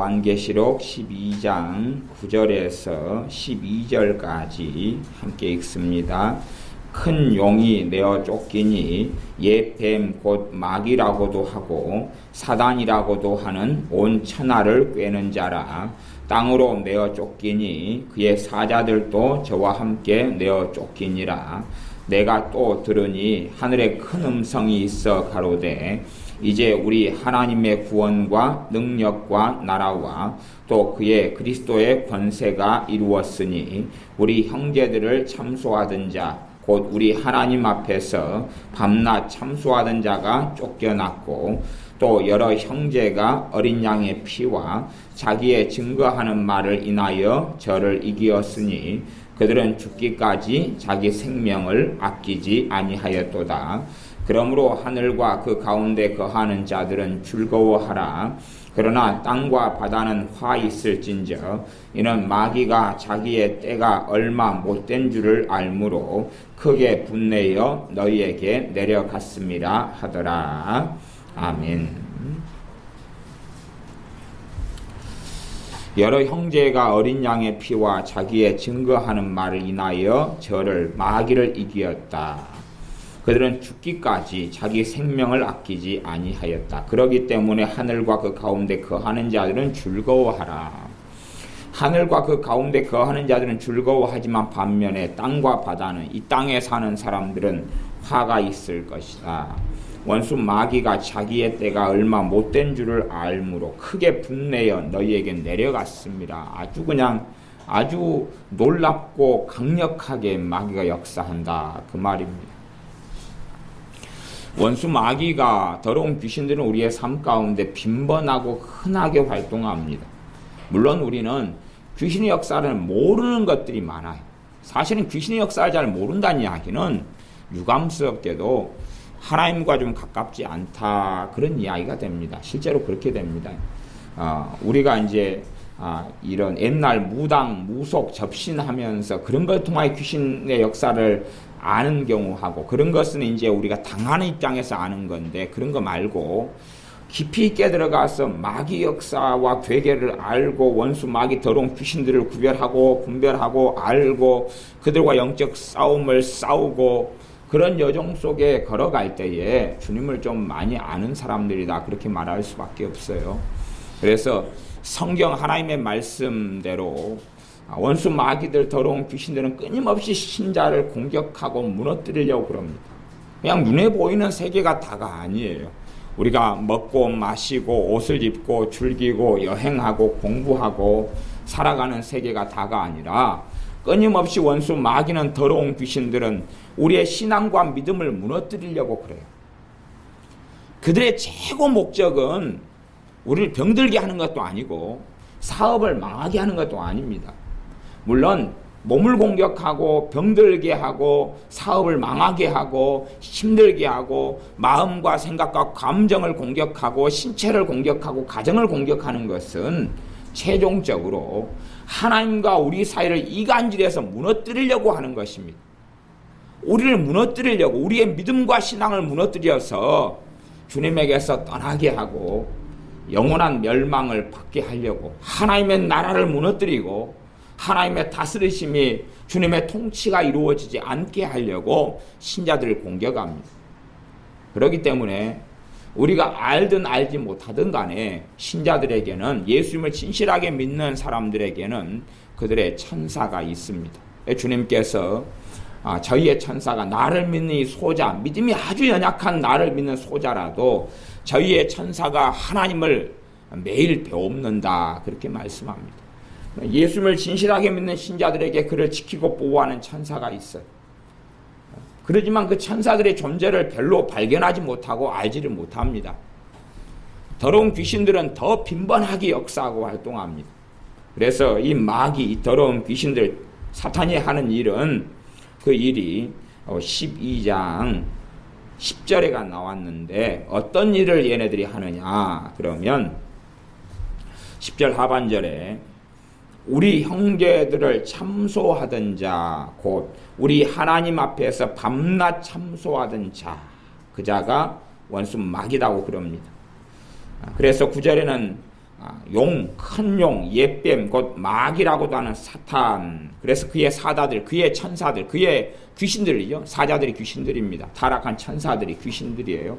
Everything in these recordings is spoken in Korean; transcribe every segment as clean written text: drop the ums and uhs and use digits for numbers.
요한계시록 12장 9절에서 12절까지 함께 읽습니다. 큰 용이 내어 쫓기니 옛 뱀 곧 마귀라고도 하고 사단이라고도 하는 온 천하를 꿰는 자라. 땅으로 내어 쫓기니 그의 사자들도 저와 함께 내어 쫓기니라. 내가 또 들으니 하늘에 큰 음성이 있어 가로되 이제 우리 하나님의 구원과 능력과 나라와 또 그의 그리스도의 권세가 이루었으니 우리 형제들을 참소하던 자 곧 우리 하나님 앞에서 밤낮 참소하던 자가 쫓겨났고 또 여러 형제가 어린 양의 피와 자기의 증거하는 말을 인하여 저를 이기었으니 그들은 죽기까지 자기 생명을 아끼지 아니하였도다. 그러므로 하늘과 그 가운데 거하는 자들은 즐거워하라. 그러나 땅과 바다는 화 있을진저 이는 마귀가 자기의 때가 얼마 못된 줄을 알므로 크게 분내어 너희에게 내려갔음이라 하더라. 아멘. 여러 형제가 어린 양의 피와 자기의 증거하는 말을 인하여 저를 마귀를 이기었다. 그들은 죽기까지 자기 생명을 아끼지 아니하였다. 그러기 때문에 하늘과 그 가운데 거하는 자들은 즐거워하라. 하늘과 그 가운데 거하는 자들은 즐거워하지만 반면에 땅과 바다는 이 땅에 사는 사람들은 화가 있을 것이다. 원수 마귀가 자기의 때가 얼마 못된 줄을 알므로 크게 분내어 너희에게 내려갔습니다. 아주 놀랍고 강력하게 마귀가 역사한다. 그 말입니다. 원수 마귀가 더러운 귀신들은 우리의 삶 가운데 빈번하고 흔하게 활동합니다. 물론 우리는 귀신의 역사를 모르는 것들이 많아요. 사실은 귀신의 역사를 잘 모른다는 이야기는 유감스럽게도 하나님과 좀 가깝지 않다 그런 이야기가 됩니다. 실제로 그렇게 됩니다. 우리가 이제 이런 옛날 무당, 무속, 접신하면서 그런 걸 통하여 귀신의 역사를 아는 경우하고 그런 것은 이제 우리가 당하는 입장에서 아는 건데 그런 거 말고 깊이 있게 들어가서 마귀 역사와 괴계를 알고 원수 마귀 더러운 귀신들을 구별하고 분별하고 알고 그들과 영적 싸움을 싸우고 그런 여정 속에 걸어갈 때에 주님을 좀 많이 아는 사람들이다 그렇게 말할 수밖에 없어요. 그래서 성경 하나님의 말씀대로 원수 마귀들 더러운 귀신들은 끊임없이 신자를 공격하고 무너뜨리려고 그럽니다. 그냥 눈에 보이는 세계가 다가 아니에요. 우리가 먹고 마시고 옷을 입고 즐기고 여행하고 공부하고 살아가는 세계가 다가 아니라 끊임없이 원수 마귀는 더러운 귀신들은 우리의 신앙과 믿음을 무너뜨리려고 그래요. 그들의 최고 목적은 우리를 병들게 하는 것도 아니고 사업을 망하게 하는 것도 아닙니다. 물론 몸을 공격하고 병들게 하고 사업을 망하게 하고 힘들게 하고 마음과 생각과 감정을 공격하고 신체를 공격하고 가정을 공격하는 것은 최종적으로 하나님과 우리 사이를 이간질해서 무너뜨리려고 하는 것입니다. 우리를 무너뜨리려고 우리의 믿음과 신앙을 무너뜨려서 주님에게서 떠나게 하고 영원한 멸망을 받게 하려고 하나님의 나라를 무너뜨리고 하나님의 다스리심이 주님의 통치가 이루어지지 않게 하려고 신자들을 공격합니다. 그렇기 때문에 우리가 알든 알지 못하든 간에 신자들에게는 예수님을 진실하게 믿는 사람들에게는 그들의 천사가 있습니다. 주님께서 저희의 천사가 나를 믿는 이 소자, 믿음이 아주 연약한 나를 믿는 소자라도 저희의 천사가 하나님을 매일 배웁는다 그렇게 말씀합니다. 예수님을 진실하게 믿는 신자들에게 그를 지키고 보호하는 천사가 있어요. 그러지만 그 천사들의 존재를 별로 발견하지 못하고 알지를 못합니다. 더러운 귀신들은 더 빈번하게 역사하고 활동합니다. 그래서 이 마귀, 이 더러운 귀신들, 사탄이 하는 일은 그 일이 12장 10절에가 나왔는데 어떤 일을 얘네들이 하느냐 그러면 10절 하반절에 우리 형제들을 참소하던 자 곧 우리 하나님 앞에서 밤낮 참소하던 자 그 자가 원수 마귀라고 그럽니다. 그래서 9절에는 용, 큰 용, 옛뱀, 곧 마귀라고도 하는 사탄. 그래서 그의 사다들, 그의 천사들, 그의 귀신들이죠. 사자들이 귀신들입니다. 타락한 천사들이 귀신들이에요.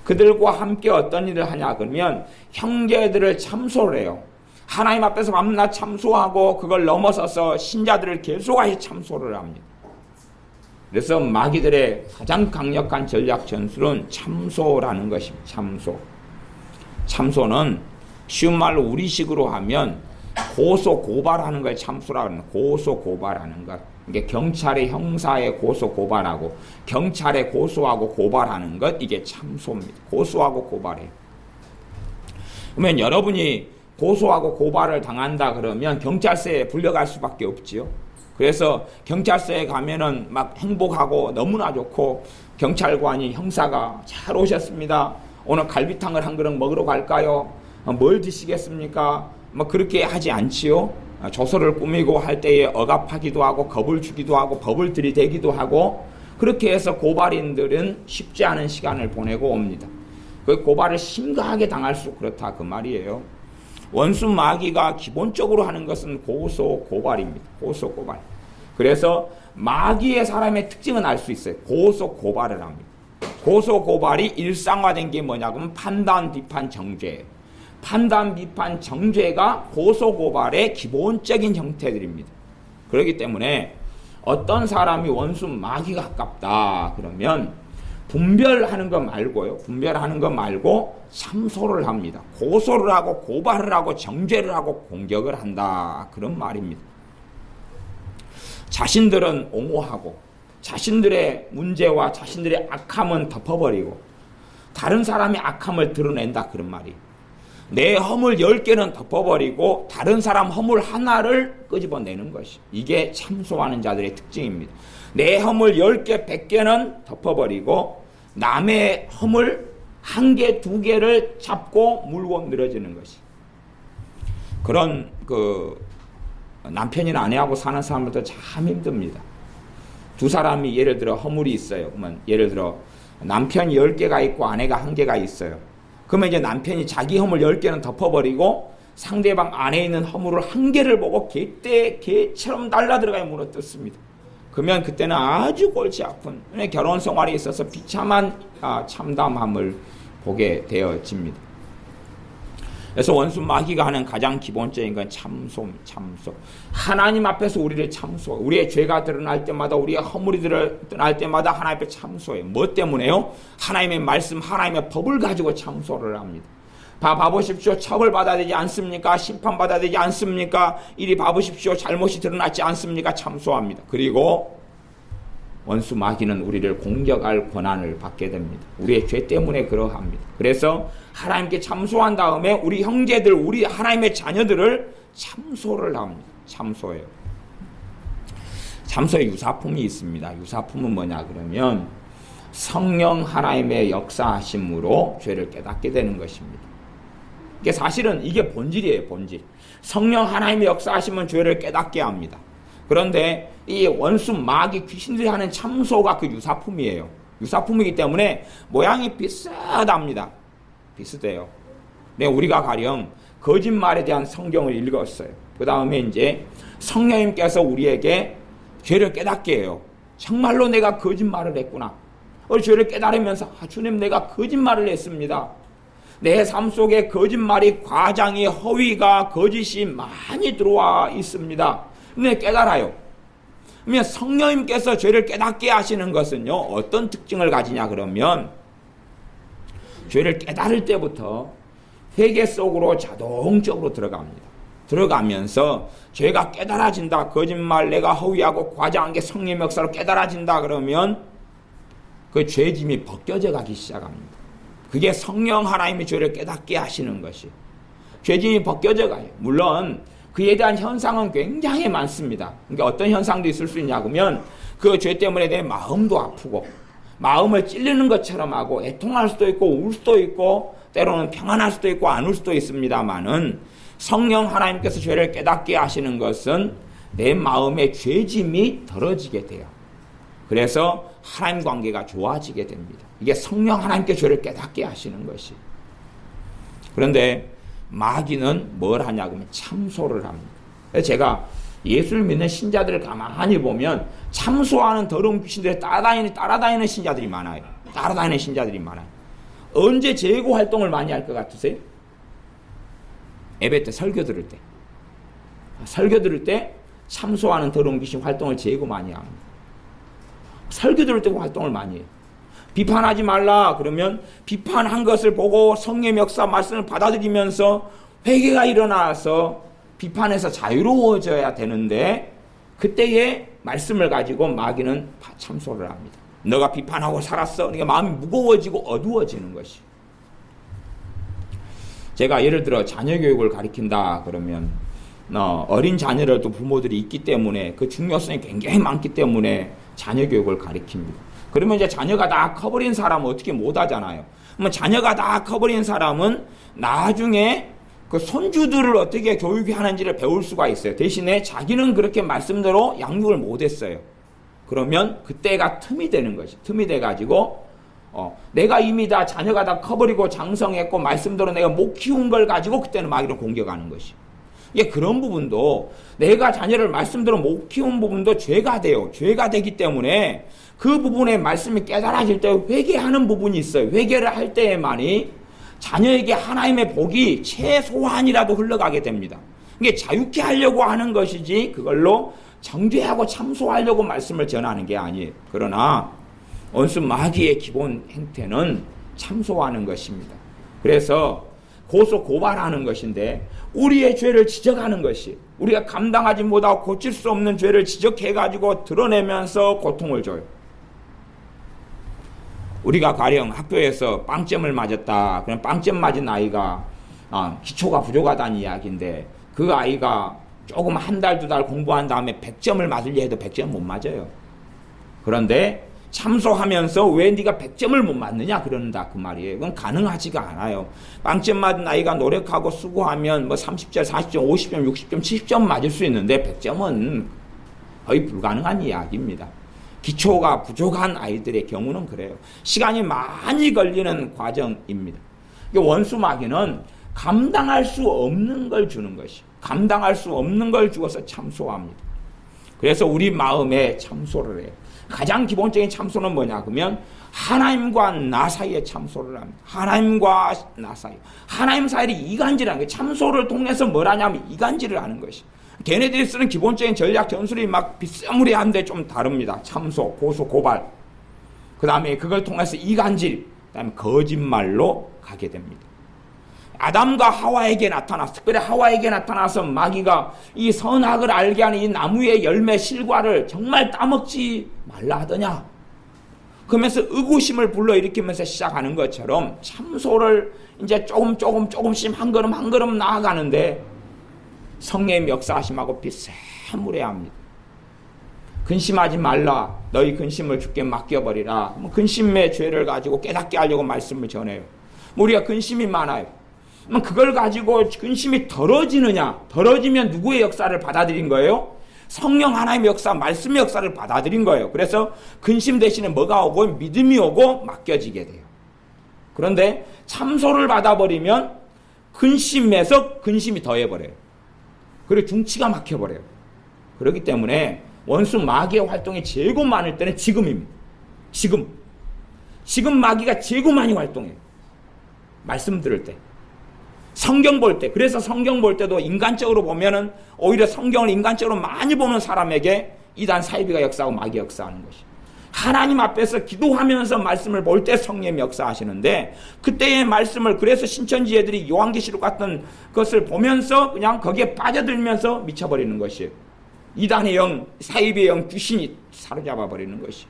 그들과 함께 어떤 일을 하냐 그러면 형제들을 참소를 해요. 하나님 앞에서 밤낮 참소하고 그걸 넘어서서 신자들을 계속하여 참소를 합니다. 그래서 마귀들의 가장 강력한 전략 전술은 참소라는 것입니다. 참소. 참소는 쉬운 말로 우리식으로 하면 고소 고발하는 걸 참소라고 하는 고소 고발하는 것. 이게 경찰의 형사에 고소 고발하고 경찰에 고소하고 고발하는 것, 이게 참소입니다. 고소하고 고발해요. 그러면 여러분이 고소하고 고발을 당한다 그러면 경찰서에 불려갈 수밖에 없지요. 그래서 경찰서에 가면은 막 행복하고 너무나 좋고, 경찰관이 형사가 잘 오셨습니다. 오늘 갈비탕을 한 그릇 먹으러 갈까요? 뭘 드시겠습니까? 뭐 그렇게 하지 않지요. 조서를 꾸미고 할 때에 억압하기도 하고 겁을 주기도 하고 법을 들이대기도 하고, 그렇게 해서 고발인들은 쉽지 않은 시간을 보내고 옵니다. 그 고발을 심각하게 당할수록 그렇다 그 말이에요. 원수 마귀가 기본적으로 하는 것은 고소 고발입니다. 고소 고발. 그래서 마귀의 사람의 특징은 알 수 있어요. 고소 고발을 합니다. 고소 고발이 일상화된 게 뭐냐면 판단, 비판, 정죄. 판단, 비판, 정죄가 고소 고발의 기본적인 형태들입니다. 그렇기 때문에 어떤 사람이 원수 마귀가 가깝다 그러면 분별하는 것 말고요. 분별하는 것 말고 참소를 합니다. 고소를 하고 고발을 하고 정죄를 하고 공격을 한다. 그런 말입니다. 자신들은 옹호하고 자신들의 문제와 자신들의 악함은 덮어버리고 다른 사람의 악함을 드러낸다. 그런 말이에요. 내 허물 10개는 덮어버리고 다른 사람 허물 하나를 끄집어내는 것이, 이게 참소하는 자들의 특징입니다. 내 허물 10개, 100개는 덮어버리고 남의 허물 1개, 2개를 잡고 물고 늘어지는 것이. 그런 남편이나 아내하고 사는 사람들도 참 힘듭니다. 두 사람이 예를 들어 허물이 있어요. 그러면 예를 들어 남편이 10개가 있고 아내가 1개가 있어요. 그러면 이제 남편이 자기 허물 10개는 덮어버리고 상대방 안에 있는 허물을 1개를 보고 개처럼 날라들어가야 물어뜯습니다. 그러면 그때는 아주 골치 아픈 결혼 생활에 있어서 비참한 참담함을 보게 되어집니다. 그래서 원수 마귀가 하는 가장 기본적인 건 참소입니다. 참소. 하나님 앞에서 우리를 참소. 우리의 죄가 드러날 때마다, 우리의 허물이 드러날 때마다 하나님 앞에 참소해요. 뭐 때문에요? 하나님의 말씀, 하나님의 법을 가지고 참소를 합니다. 봐보십시오. 처벌받아야 되지 않습니까? 심판받아야 되지 않습니까? 이리 봐보십시오. 잘못이 드러났지 않습니까? 참소합니다. 그리고 원수 마귀는 우리를 공격할 권한을 받게 됩니다. 우리의 죄 때문에 그러합니다. 그래서 하나님께 참소한 다음에 우리 형제들, 우리 하나님의 자녀들을 참소를 합니다. 참소해요. 참소의 유사품이 있습니다. 유사품은 뭐냐 그러면 성령 하나님의 역사하심으로 죄를 깨닫게 되는 것입니다. 이게 사실은 이게 본질이에요. 본질. 성령 하나님의 역사하시면 죄를 깨닫게 합니다. 그런데 이 원수 마귀 귀신들이 하는 참소가 그 유사품이에요. 유사품이기 때문에 모양이 비슷합니다. 비슷해요. 네, 우리가 가령 거짓말에 대한 성경을 읽었어요. 그 다음에 이제 성령님께서 우리에게 죄를 깨닫게 해요. 정말로 내가 거짓말을 했구나. 죄를 깨달으면서 주님 내가 거짓말을 했습니다. 내 삶 속에 거짓말이, 과장이, 허위가, 거짓이 많이 들어와 있습니다. 근데 깨달아요. 그러면 성령님께서 죄를 깨닫게 하시는 것은요, 어떤 특징을 가지냐 그러면 죄를 깨달을 때부터 회개 속으로 자동적으로 들어갑니다. 들어가면서 죄가 깨달아진다. 거짓말, 내가 허위하고 과장한 게 성령의 역사로 깨달아진다 그러면 그 죄짐이 벗겨져 가기 시작합니다. 그게 성령 하나님의 죄를 깨닫게 하시는 것이, 죄짐이 벗겨져 가요. 물론 그에 대한 현상은 굉장히 많습니다. 그러니까 어떤 현상도 있을 수 있냐 그러면 그 죄 때문에 내 마음도 아프고 마음을 찔리는 것처럼 하고 애통할 수도 있고 울 수도 있고 때로는 평안할 수도 있고 안 울 수도 있습니다만은, 성령 하나님께서 죄를 깨닫게 하시는 것은 내 마음의 죄짐이 덜어지게 돼요. 그래서 하나님 관계가 좋아지게 됩니다. 이게 성령 하나님께 죄를 깨닫게 하시는 것이. 그런데 마귀는 뭘 하냐 그러면 참소를 합니다. 그래서 제가 예수를 믿는 신자들을 가만히 보면 참소하는 더러운 귀신들에 따라다니는 신자들이 많아요. 따라다니는 신자들이 많아요. 언제 재고 활동을 많이 할 것 같으세요? 예배 때, 설교 들을 때. 설교 들을 때 참소하는 더러운 귀신 활동을 재고 많이 합니다. 설교 들을 때 활동을 많이 해요. 비판하지 말라 그러면 비판한 것을 보고 성령의 역사 말씀을 받아들이면서 회개가 일어나서 비판에서 자유로워져야 되는데 그때의 말씀을 가지고 마귀는 참소를 합니다. 너가 비판하고 살았어. 그러니까 마음이 무거워지고 어두워지는 것이. 제가 예를 들어 자녀 교육을 가르친다 그러면 어린 자녀라도 부모들이 있기 때문에 그 중요성이 굉장히 많기 때문에 자녀 교육을 가르칩니다. 그러면 이제 자녀가 다 커버린 사람은 어떻게 못하잖아요. 그러면 자녀가 다 커버린 사람은 나중에 그 손주들을 어떻게 교육하는지를 배울 수가 있어요. 대신에 자기는 그렇게 말씀대로 양육을 못했어요. 그러면 그때가 틈이 되는 것이. 틈이 돼가지고 내가 이미 다 자녀가 다 커버리고 장성했고 말씀대로 내가 못 키운 걸 가지고 그때는 마귀를 공격하는 것이. 예, 그런 부분도 내가 자녀를 말씀대로 못 키운 부분도 죄가 돼요. 죄가 되기 때문에 그 부분에 말씀이 깨달아질 때 회개하는 부분이 있어요. 회개를 할 때에만이 자녀에게 하나님의 복이 최소한이라도 흘러가게 됩니다. 이게 자유케 하려고 하는 것이지 그걸로 정죄하고 참소하려고 말씀을 전하는 게 아니에요. 그러나 원수 마귀의 기본 행태는 참소하는 것입니다. 그래서 고소 고발하는 것인데 우리의 죄를 지적하는 것이 우리가 감당하지 못하고 고칠 수 없는 죄를 지적해가지고 드러내면서 고통을 줘요. 우리가 가령 학교에서 빵점을 맞았다. 그럼 빵점 맞은 아이가 기초가 부족하다는 이야기인데 그 아이가 조금 한 달, 두 달 공부한 다음에 100점을 맞으려 해도 100점 못 맞아요. 그런데 참소하면서 왜 네가 100점을 못 맞느냐 그런다 그 말이에요. 그건 가능하지가 않아요. 빵점 맞은 아이가 노력하고 수고하면 뭐 30점, 40점, 50점, 60점, 70점 맞을 수 있는데 100점은 거의 불가능한 이야기입니다. 기초가 부족한 아이들의 경우는 그래요. 시간이 많이 걸리는 과정입니다. 원수 마귀는 감당할 수 없는 걸 주는 것이. 감당할 수 없는 걸 주어서 참소합니다. 그래서 우리 마음에 참소를 해요. 가장 기본적인 참소는 뭐냐 그러면 하나님과 나 사이에 참소를 합니다. 하나님과 나 사이. 하나님 사이를 이간질하는 거예요. 참소를 통해서 뭘 하냐면 이간질을 하는 것이. 걔네들이 쓰는 기본적인 전략 전술이 막 비스무리한데 좀 다릅니다. 참소, 고소, 고발. 그 다음에 그걸 통해서 이간질, 그 다음에 거짓말로 가게 됩니다. 아담과 하와에게 나타났어. 특별히 하와에게 나타나서 마귀가 이 선악을 알게 하는 이 나무의 열매 실과를 정말 따먹지 말라 하더냐. 그러면서 의구심을 불러일으키면서 시작하는 것처럼 참소를 이제 조금씩 한 걸음 나아가는데 성령의 역사하심하고 비스무리합니다. 근심하지 말라. 너희 근심을 주께 맡겨버리라. 근심의 죄를 가지고 깨닫게 하려고 말씀을 전해요. 우리가 근심이 많아요. 그걸 가지고 근심이 덜어지느냐? 덜어지면 누구의 역사를 받아들인 거예요? 성령 하나님의 역사, 말씀의 역사를 받아들인 거예요. 그래서 근심 대신에 뭐가 오고 믿음이 오고 맡겨지게 돼요. 그런데 참소를 받아버리면 근심에서 근심이 더해버려요. 그리고 중치가 막혀버려요. 그렇기 때문에 원수 마귀의 활동이 제일 많을 때는 지금입니다. 지금 마귀가 제일 많이 활동해요. 말씀 들을 때. 성경 볼 때. 그래서 성경 볼 때도 인간적으로 보면은 오히려 성경을 인간적으로 많이 보는 사람에게 이단 사이비가 역사하고 마귀 역사하는 것이. 하나님 앞에서 기도하면서 말씀을 볼 때 성령이 역사하시는데 그때의 말씀을 그래서 신천지애들이 요한계시록 같은 것을 보면서 그냥 거기에 빠져들면서 미쳐버리는 것이에요. 이단의 영, 사이비의 영, 귀신이 사로잡아버리는 것이.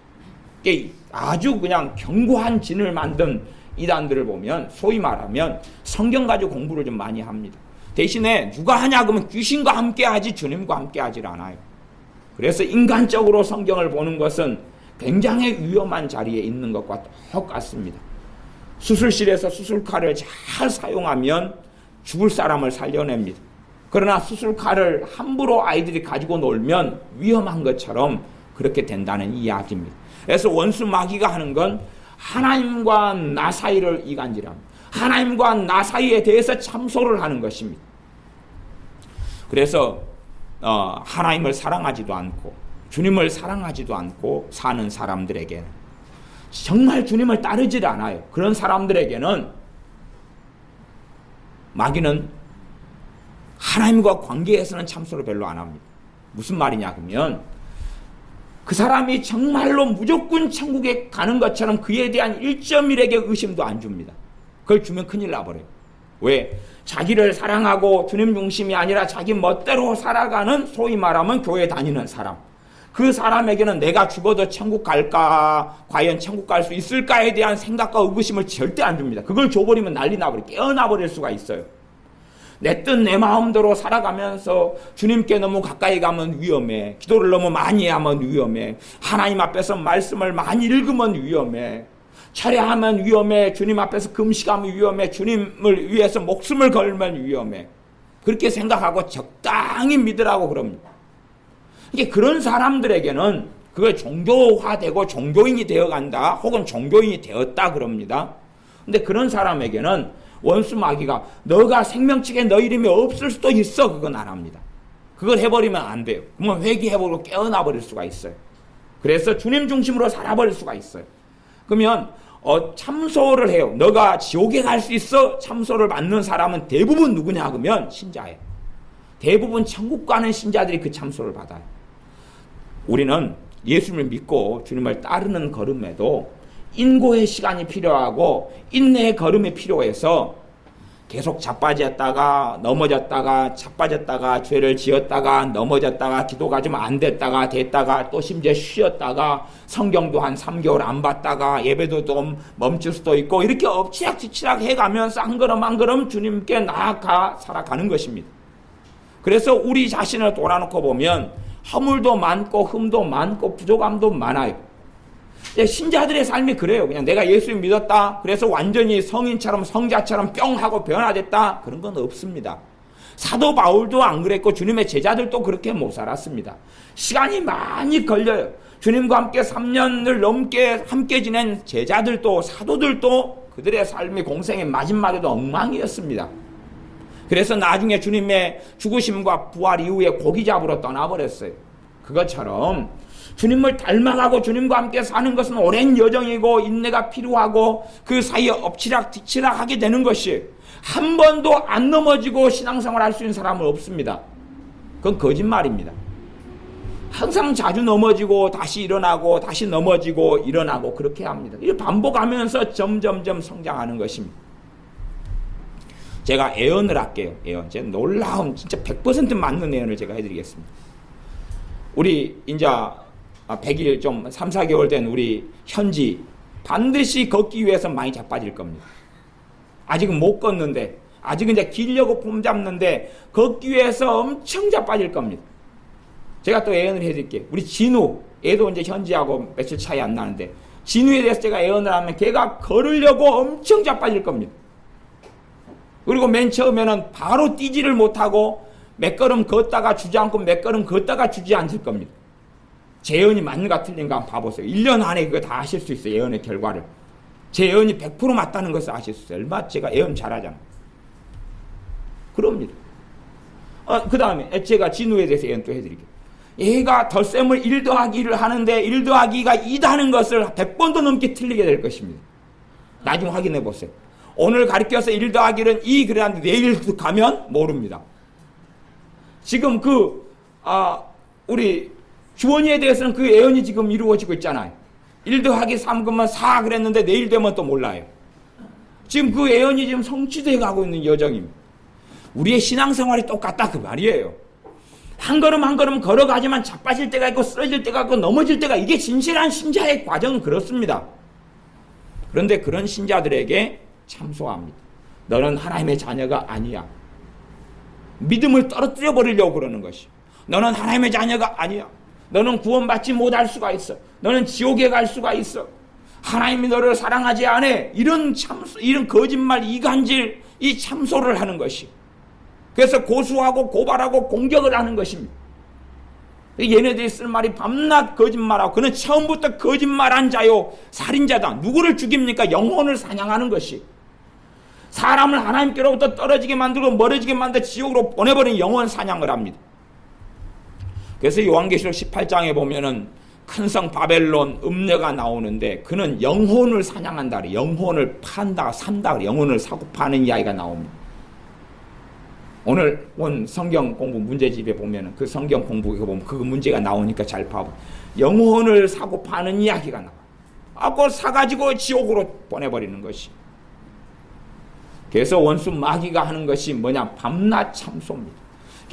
아주 그냥 견고한 진을 만든 이단들을 보면 소위 말하면 성경 가지고 공부를 좀 많이 합니다. 대신에 누가 하냐 그러면 귀신과 함께 하지 주님과 함께 하질 않아요. 그래서 인간적으로 성경을 보는 것은 굉장히 위험한 자리에 있는 것과 똑같습니다. 수술실에서 수술칼을 잘 사용하면 죽을 사람을 살려냅니다. 그러나 수술칼을 함부로 아이들이 가지고 놀면 위험한 것처럼 그렇게 된다는 이야기입니다. 그래서 원수 마귀가 하는 건 하나님과 나 사이를 이간질합니다. 하나님과 나 사이에 대해서 참소를 하는 것입니다. 그래서 하나님을 사랑하지도 않고 주님을 사랑하지도 않고 사는 사람들에게 정말 주님을 따르질 않아요. 그런 사람들에게는 마귀는 하나님과 관계에서는 참소를 별로 안 합니다. 무슨 말이냐 그러면 그 사람이 정말로 무조건 천국에 가는 것처럼 그에 대한 1.1에게 의심도 안 줍니다. 그걸 주면 큰일 나버려요. 왜? 자기를 사랑하고 주님 중심이 아니라 자기 멋대로 살아가는 소위 말하면 교회 다니는 사람. 그 사람에게는 내가 죽어도 천국 갈까? 과연 천국 갈 수 있을까에 대한 생각과 의구심을 절대 안 줍니다. 그걸 줘버리면 난리 나버려요. 깨어나버릴 수가 있어요. 내 뜻 내 마음대로 살아가면서 주님께 너무 가까이 가면 위험해. 기도를 너무 많이 하면 위험해. 하나님 앞에서 말씀을 많이 읽으면 위험해. 철야하면 위험해. 주님 앞에서 금식하면 위험해. 주님을 위해서 목숨을 걸면 위험해. 그렇게 생각하고 적당히 믿으라고 그럽니다. 이게 그런 사람들에게는 그걸 종교화되고 종교인이 되어간다 혹은 종교인이 되었다 그럽니다. 근데 그런 사람에게는 원수 마귀가 너가 생명책에 너 이름이 없을 수도 있어. 그건 안 합니다. 그걸 해버리면 안 돼요. 그러면 회개해버리고 깨어나버릴 수가 있어요. 그래서 주님 중심으로 살아버릴 수가 있어요. 그러면 참소를 해요. 너가 지옥에 갈 수 있어? 참소를 받는 사람은 대부분 누구냐 그러면 신자예요. 대부분 천국 가는 신자들이 그 참소를 받아요. 우리는 예수님을 믿고 주님을 따르는 걸음에도 인고의 시간이 필요하고 인내의 걸음이 필요해서 계속 자빠졌다가 넘어졌다가 자빠졌다가 죄를 지었다가 넘어졌다가 기도가 좀 안 됐다가 됐다가 또 심지어 쉬었다가 성경도 한 3개월 안 봤다가 예배도 좀 멈출 수도 있고 이렇게 엎치락뒤치락 해가면서 한 걸음 한 걸음 주님께 나아가 살아가는 것입니다. 그래서 우리 자신을 돌아놓고 보면 허물도 많고 흠도 많고 부족함도 많아요. 신자들의 삶이 그래요. 그냥 내가 예수님 믿었다. 그래서 완전히 성인처럼 성자처럼 뿅 하고 변화됐다. 그런 건 없습니다. 사도 바울도 안 그랬고 주님의 제자들도 그렇게 못 살았습니다. 시간이 많이 걸려요. 주님과 함께 3년을 넘게 함께 지낸 제자들도 사도들도 그들의 삶이 공생의 마지막에도 엉망이었습니다. 그래서 나중에 주님의 죽으심과 부활 이후에 고기 잡으러 떠나버렸어요. 그것처럼 주님을 닮아가고 주님과 함께 사는 것은 오랜 여정이고 인내가 필요하고 그 사이에 엎치락뒤치락 하게 되는 것이 한 번도 안 넘어지고 신앙생활 할 수 있는 사람은 없습니다. 그건 거짓말입니다. 항상 자주 넘어지고 다시 일어나고 다시 넘어지고 일어나고 그렇게 합니다. 이렇게 반복하면서 점점점 성장하는 것입니다. 제가 애언을 할게요. 애언. 제가 놀라운 진짜 100% 맞는 애언을 제가 해드리겠습니다. 우리 이제 100일 좀 3, 4개월 된 우리 현지 반드시 걷기 위해서 많이 자빠질 겁니다. 아직은 못 걷는데 아직은 이제 기려고 폼 잡는데 걷기 위해서 엄청 자빠질 겁니다. 제가 또 애언을 해드릴게요. 우리 진우 얘도 이제 현지하고 며칠 차이 안 나는데 진우에 대해서 제가 애언을 하면 걔가 걸으려고 엄청 자빠질 겁니다. 그리고 맨 처음에는 바로 뛰지를 못하고 몇 걸음 걷다가 주지 않고 몇 걸음 걷다가 주지 않을 겁니다. 제 예언이 맞는가 틀린가 한번 봐보세요. 1년 안에 그거 다 아실 수 있어요. 예언의 결과를. 제 예언이 100% 맞다는 것을 아실 수 있어요. 얼마 제가 예언 잘하잖아요. 그럽니다. 그 다음에 제가 진우에 대해서 예언 또 해드릴게요. 얘가 덧셈을 1 더하기 1을 하는데 1 더하기가 2다 하는 것을 100번도 넘게 틀리게 될 것입니다. 나중에 확인해 보세요. 오늘 가르쳐서 1 더하기 1은 2 그랬는데 내일 가면 모릅니다. 지금 우리 주원이에 대해서는 그 예언이 지금 이루어지고 있잖아요. 1 더하기 3 그러면 4 그랬는데 내일 되면 또 몰라요. 지금 그 예언이 지금 성취되어 가고 있는 여정입니다. 우리의 신앙생활이 똑같다 그 말이에요. 한 걸음 한 걸음 걸어가지만 자빠질 때가 있고 쓰러질 때가 있고 넘어질 때가 이게 진실한 신자의 과정은 그렇습니다. 그런데 그런 신자들에게 참소합니다. 너는 하나님의 자녀가 아니야. 믿음을 떨어뜨려 버리려고 그러는 것이. 너는 하나님의 자녀가 아니야. 너는 구원받지 못할 수가 있어. 너는 지옥에 갈 수가 있어. 하나님이 너를 사랑하지 않아. 이런 거짓말, 이간질, 이 참소를 하는 것이. 그래서 고소하고 고발하고 공격을 하는 것입니다. 얘네들이 쓸 말이 밤낮 거짓말하고 그는 처음부터 거짓말한 자요 살인자다. 누구를 죽입니까? 영혼을 사냥하는 것이. 사람을 하나님께로부터 떨어지게 만들고 멀어지게 만들어 지옥으로 보내버린 영혼 사냥을 합니다. 그래서 요한계시록 18장에 보면은 큰 성 바벨론 음녀가 나오는데 그는 영혼을 사냥한다. 영혼을 판다, 산다. 영혼을 사고 파는 이야기가 나옵니다. 오늘 온 성경 공부 문제집에 보면은 그 성경 공부에 보면 그 문제가 나오니까 잘 봐봐. 영혼을 사고 파는 이야기가 나와. 그걸 사가지고 지옥으로 보내버리는 것이. 그래서 원수 마귀가 하는 것이 뭐냐? 밤낮 참소입니다.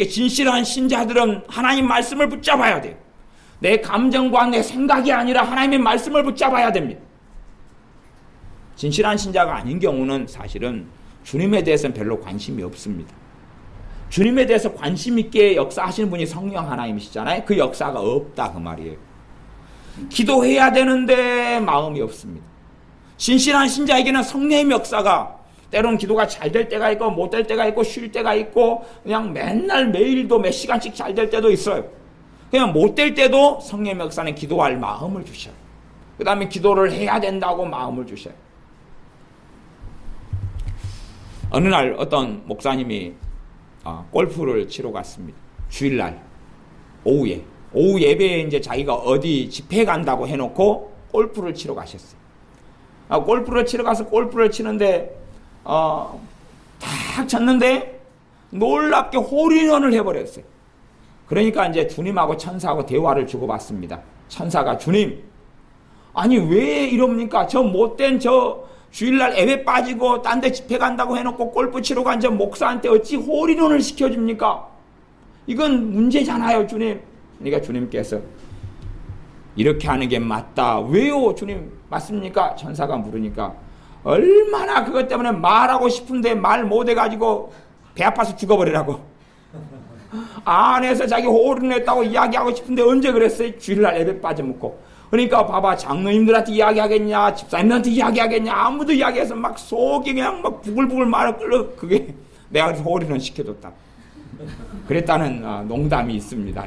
진실한 신자들은 하나님 말씀을 붙잡아야 돼요. 내 감정과 내 생각이 아니라 하나님의 말씀을 붙잡아야 됩니다. 진실한 신자가 아닌 경우는 사실은 주님에 대해서는 별로 관심이 없습니다. 주님에 대해서 관심 있게 역사하시는 분이 성령 하나님이시잖아요. 그 역사가 없다 그 말이에요. 기도해야 되는데 마음이 없습니다. 진실한 신자에게는 성령의 역사가 때로는 기도가 잘 될 때가 있고 못 될 때가 있고 쉴 때가 있고 그냥 맨날 매일도 몇 시간씩 잘 될 때도 있어요. 그냥 못 될 때도 성령의 역사는 기도할 마음을 주셔요. 그 다음에 기도를 해야 된다고 마음을 주셔요. 어느 날 어떤 목사님이 골프를 치러 갔습니다. 주일날 오후에 오후 예배에 이제 자기가 어디 집회 간다고 해놓고 골프를 치러 가셨어요. 골프를 치러 가서 골프를 치는데 딱 쳤는데 놀랍게 홀인원을 해버렸어요. 그러니까 이제 주님하고 천사하고 대화를 주고받습니다. 천사가 주님, 아니 왜 이럽니까? 저 못된 저 주일날 예배 빠지고 딴 데 집회 간다고 해놓고 골프 치러 간 저 목사한테 어찌 홀인원을 시켜줍니까? 이건 문제잖아요, 주님. 그러니까 주님께서 이렇게 하는 게 맞다. 왜요, 주님? 맞습니까? 천사가 물으니까 얼마나 그것 때문에 말하고 싶은데 말 못해가지고 배 아파서 죽어버리라고. 안에서 자기 홀인했다고 이야기하고 싶은데 언제 그랬어요? 주일날 예배 빠져먹고. 그러니까 봐봐, 장로님들한테 이야기하겠냐, 집사님들한테 이야기하겠냐, 아무도 이야기해서 막 속이 그냥 막 부글부글 말을 끌어. 그게 내가 그래서 홀인원 시켜줬다. 그랬다는 농담이 있습니다.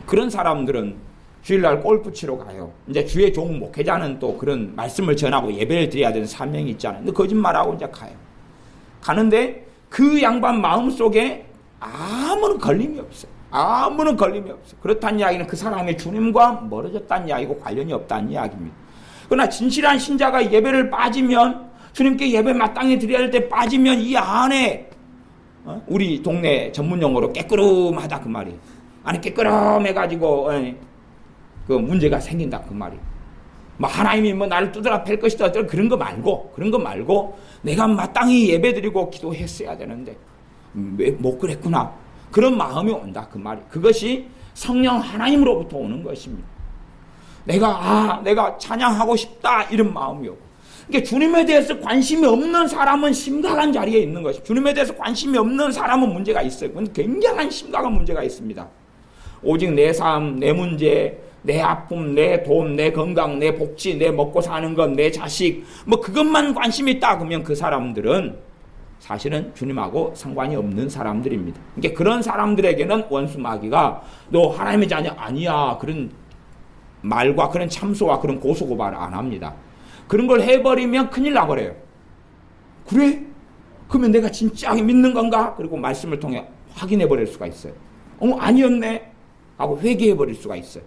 그런 사람들은 주일날 골프 치러 가요. 이제 주의 종 목회자는 또 그런 말씀을 전하고 예배를 드려야 되는 사명이 있잖아요. 근데 거짓말하고 이제 가요. 가는데 그 양반 마음속에 아무런 걸림이 없어요. 아무런 걸림이 없어요. 그렇다는 이야기는 그 사람이 주님과 멀어졌다는 이야기고 관련이 없다는 이야기입니다. 그러나 진실한 신자가 예배를 빠지면, 주님께 예배 마땅히 드려야 할 때 빠지면 이 안에 우리 동네 전문용어로 깨끄름하다 그 말이에요. 안에 깨끄름해가지고 그 문제가 생긴다 그 말이에요. 뭐 하나님이 뭐 나를 두드러 팰 것이다 그런 거 말고 내가 마땅히 예배드리고 기도했어야 되는데 왜 못 그랬구나, 그런 마음이 온다 그 말이. 그것이 성령 하나님으로부터 오는 것입니다. 내가 찬양하고 싶다 이런 마음이요. 그러니까 주님에 대해서 관심이 없는 사람은 심각한 자리에 있는 것입니다. 주님에 대해서 관심이 없는 사람은 문제가 있어요. 그건 굉장한 심각한 문제가 있습니다. 오직 내 삶, 내 문제, 내 아픔, 내 돈, 내 건강, 내 복지, 내 먹고 사는 것, 내 자식, 뭐 그것만 관심이 있다 그러면 그 사람들은 사실은 주님하고 상관이 없는 사람들입니다. 그러니까 그런 사람들에게는 원수 마귀가 너 하나님의 자녀 아니야, 그런 말과 그런 참소와 그런 고소고발을 안 합니다. 그런 걸 해버리면 큰일 나버려요. 그래? 그러면 내가 진짜 믿는 건가? 그리고 말씀을 통해 확인해 버릴 수가 있어요. 아니었네 하고 회개해 버릴 수가 있어요.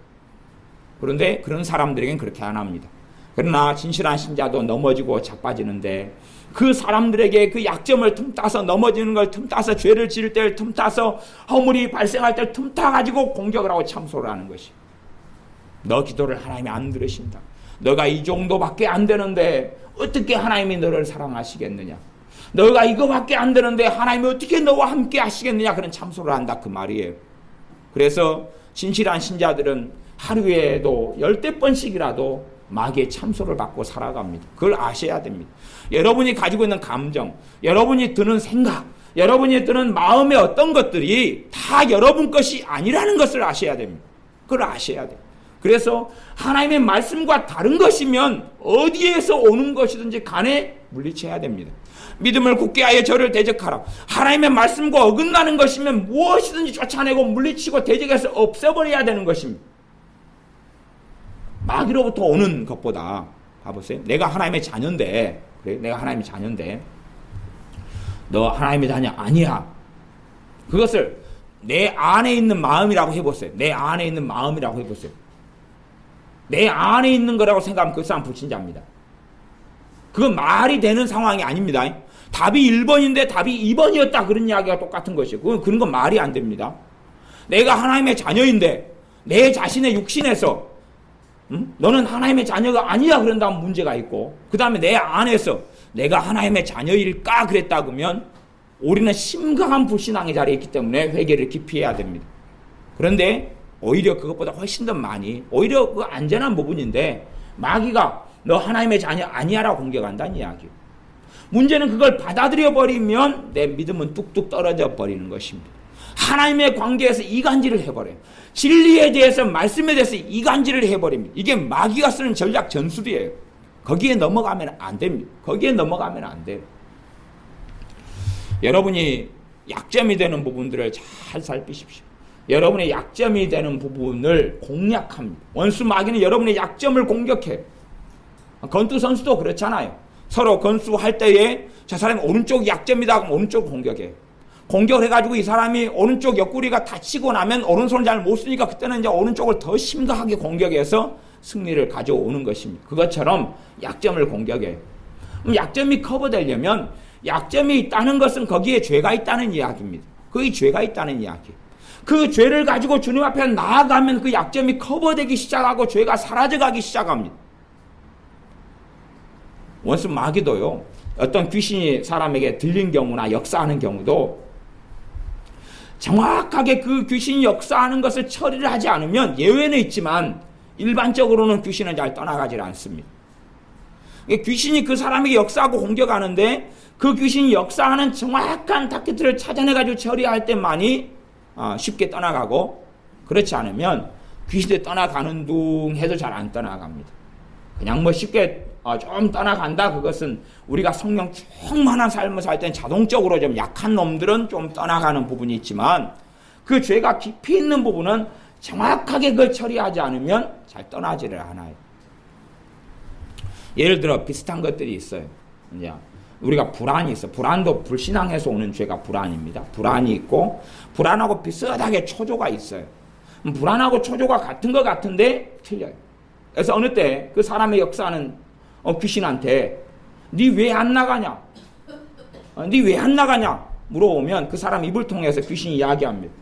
그런데 그런 사람들에게는 그렇게 안 합니다. 그러나 진실한 신자도 넘어지고 자빠지는데 그 사람들에게 그 약점을 틈타서, 넘어지는 걸 틈타서, 죄를 지을 때를 틈타서, 허물이 발생할 때를 틈타가지고 공격을 하고 참소를 하는 것이, 너 기도를 하나님이 안 들으신다, 너가 이 정도밖에 안 되는데 어떻게 하나님이 너를 사랑하시겠느냐, 너가 이거밖에 안 되는데 하나님이 어떻게 너와 함께 하시겠느냐, 그런 참소를 한다 그 말이에요. 그래서 진실한 신자들은 하루에도 10번씩이라도 마귀의 참소를 받고 살아갑니다. 그걸 아셔야 됩니다. 여러분이 가지고 있는 감정, 여러분이 드는 생각, 여러분이 드는 마음의 어떤 것들이 다 여러분 것이 아니라는 것을 아셔야 됩니다. 그걸 아셔야 돼요. 그래서 하나님의 말씀과 다른 것이면 어디에서 오는 것이든지 간에 물리쳐야 됩니다. 믿음을 굳게 하여 저를 대적하라. 하나님의 말씀과 어긋나는 것이면 무엇이든지 쫓아내고 물리치고 대적해서 없애버려야 되는 것입니다. 마귀로부터 오는 것보다 봐보세요. 내가 하나님의 자녀인데, 그래, 내가 하나님의 자녀인데, 너 하나님의 자녀 아니야. 그것을 내 안에 있는 마음이라고 해보세요. 내 안에 있는 마음이라고 해보세요. 내 안에 있는 거라고 생각하면 그 사람 불신자입니다. 그건 말이 되는 상황이 아닙니다. 답이 1번인데 답이 2번이었다. 그런 이야기가 똑같은 것이에요. 그런 건 말이 안 됩니다. 내가 하나님의 자녀인데 내 자신의 육신에서 너는 하나님의 자녀가 아니야 그런다면 문제가 있고, 그 다음에 내 안에서 내가 하나님의 자녀일까 그랬다 그러면 우리는 심각한 불신앙의 자리에 있기 때문에 회개를 깊이 해야 됩니다. 그런데 오히려 그것보다 훨씬 더 많이, 오히려 그 안전한 부분인데 마귀가 너 하나님의 자녀 아니야라고 공격한다는 이야기예요. 문제는 그걸 받아들여 버리면 내 믿음은 뚝뚝 떨어져 버리는 것입니다. 하나님의 관계에서 이간질을 해버려요. 진리에 대해서, 말씀에 대해서 이간질을 해버립니다. 이게 마귀가 쓰는 전략 전술이에요. 거기에 넘어가면 안 됩니다. 거기에 넘어가면 안 돼요. 여러분이 약점이 되는 부분들을 잘 살피십시오. 여러분의 약점이 되는 부분을 공략합니다. 원수 마귀는 여러분의 약점을 공격해요. 권투 선수도 그렇잖아요. 서로 건수할 때에 저 사람이 오른쪽 약점이다 그러면 오른쪽 공격해요. 공격을 해가지고 이 사람이 오른쪽 옆구리가 다치고 나면 오른손을 잘 못 쓰니까 그때는 이제 오른쪽을 더 심각하게 공격해서 승리를 가져오는 것입니다. 그것처럼 약점을 공격해요. 그럼 약점이 커버되려면 약점이 있다는 것은 거기에 죄가 있다는 이야기입니다. 거기 죄가 있다는 이야기. 그 죄를 가지고 주님 앞에 나아가면 그 약점이 커버되기 시작하고 죄가 사라져가기 시작합니다. 원수 마귀도요, 어떤 귀신이 사람에게 들린 경우나 역사하는 경우도 정확하게 그 귀신이 역사하는 것을 처리를 하지 않으면, 예외는 있지만 일반적으로는 귀신은 잘 떠나가지 않습니다. 귀신이 그 사람에게 역사하고 공격하는데 그 귀신이 역사하는 정확한 타깃을 찾아내가지고 처리할 때만이 쉽게 떠나가고, 그렇지 않으면 귀신이 떠나가는 둥 해도 잘 안 떠나갑니다. 그냥 뭐 쉽게 좀 떠나간다. 그것은 우리가 성령 충만한 삶을 살 때는 자동적으로 좀 약한 놈들은 좀 떠나가는 부분이 있지만, 그 죄가 깊이 있는 부분은 정확하게 그걸 처리하지 않으면 잘 떠나지를 않아요. 예를 들어 비슷한 것들이 있어요. 이제 우리가 불안이 있어. 불안도 불신앙에서 오는 죄가 불안입니다. 불안이 있고, 불안하고 비슷하게 초조가 있어요. 불안하고 초조가 같은 것 같은데 틀려요. 그래서 어느 때 그 사람의 역사는 귀신한테 니 왜 안 나가냐? 니 왜 안 나가냐? 물어보면 그 사람 입을 통해서 귀신이 이야기합니다.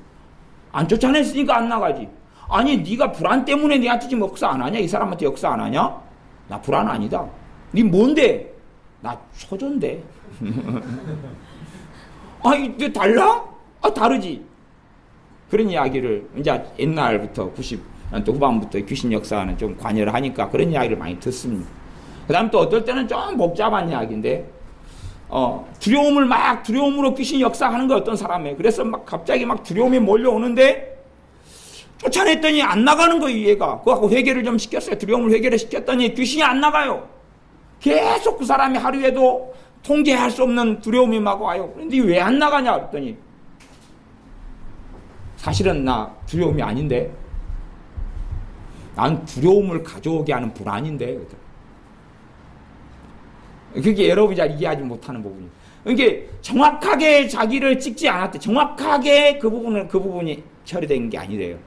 안 쫓아냈으니까 안 나가지. 아니 니가 불안 때문에 니한테 지금 역사 안 하냐? 이 사람한테 역사 안 하냐? 나 불안 아니다. 니 뭔데? 나 초조인데. 이게 달라? 다르지. 그런 이야기를 이제 옛날부터 90년대 후반부터 귀신 역사는 좀 관여를 하니까 그런 이야기를 많이 듣습니다. 그 다음 또 어떨 때는 좀 복잡한 이야기인데, 두려움으로 귀신 역사하는 거 어떤 사람이에요. 그래서 막 갑자기 막 두려움이 몰려오는데, 쫓아냈더니 안 나가는 거예요, 얘가. 그거 회개를 좀 시켰어요. 두려움을 회개를 시켰더니 귀신이 안 나가요. 계속 그 사람이 하루에도 통제할 수 없는 두려움이 막 와요. 그런데 왜 안 나가냐? 그랬더니, 사실은 나 두려움이 아닌데, 난 두려움을 가져오게 하는 불안인데. 그게 여러분이 잘 이해하지 못하는 부분이에요. 이게 정확하게 자기를 찍지 않았대. 정확하게 그 부분이 처리된 게 아니래요.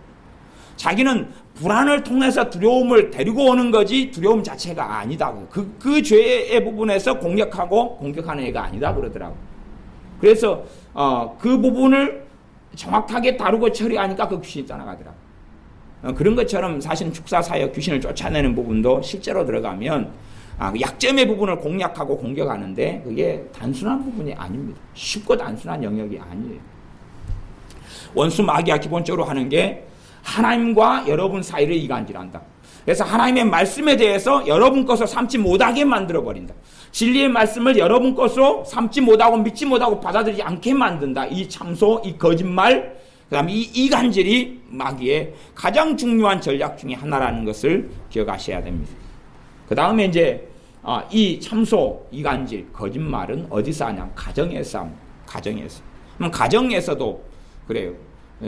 자기는 불안을 통해서 두려움을 데리고 오는 거지 두려움 자체가 아니다. 그 죄의 부분에서 공격하는 애가 아니다 그러더라고. 그래서 그 부분을 정확하게 다루고 처리하니까 그 귀신이 떠나가더라고. 그런 것처럼 사실은 축사사역 귀신을 쫓아내는 부분도 실제로 들어가면 약점의 부분을 공략하고 공격하는데 그게 단순한 부분이 아닙니다. 쉽고 단순한 영역이 아니에요. 원수 마귀가 기본적으로 하는 게 하나님과 여러분 사이를 이간질한다. 그래서 하나님의 말씀에 대해서 여러분 것으로 삼지 못하게 만들어버린다. 진리의 말씀을 여러분 것으로 삼지 못하고 믿지 못하고 받아들이지 않게 만든다. 이 참소, 이 거짓말, 그 다음에 이 이간질이 마귀의 가장 중요한 전략 중에 하나라는 것을 기억하셔야 됩니다. 그 다음에 이제 이 참소, 이간질, 거짓말은 어디서 하냐? 가정에서 합니다. 가정에서. 그럼 가정에서도 그래요.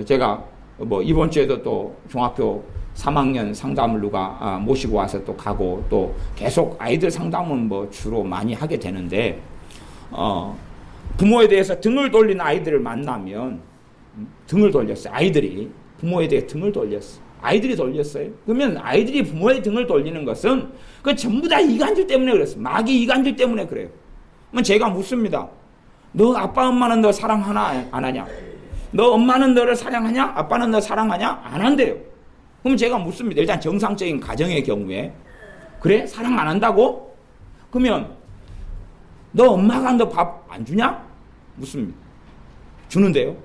제가 뭐 이번 주에도 또 중학교 3학년 상담을 누가 모시고 와서 또 가고 또 계속 아이들 상담은 뭐 주로 많이 하게 되는데 부모에 대해서 등을 돌린 아이들을 만나면 등을 돌렸어요. 아이들이 부모에 대해 등을 돌렸어요. 아이들이 돌렸어요. 그러면 아이들이 부모의 등을 돌리는 것은 그 전부 다 이간질 때문에 그랬어요. 마귀 이간질 때문에 그래요. 그러면 제가 묻습니다. 너 아빠 엄마는 너 사랑하나 안 하냐? 너 엄마는 너를 사랑하냐? 아빠는 너 사랑하냐? 안 한대요. 그럼 제가 묻습니다. 일단 정상적인 가정의 경우에 그래? 사랑 안 한다고? 그러면 너 엄마가 너 밥 안 주냐? 묻습니다. 주는데요.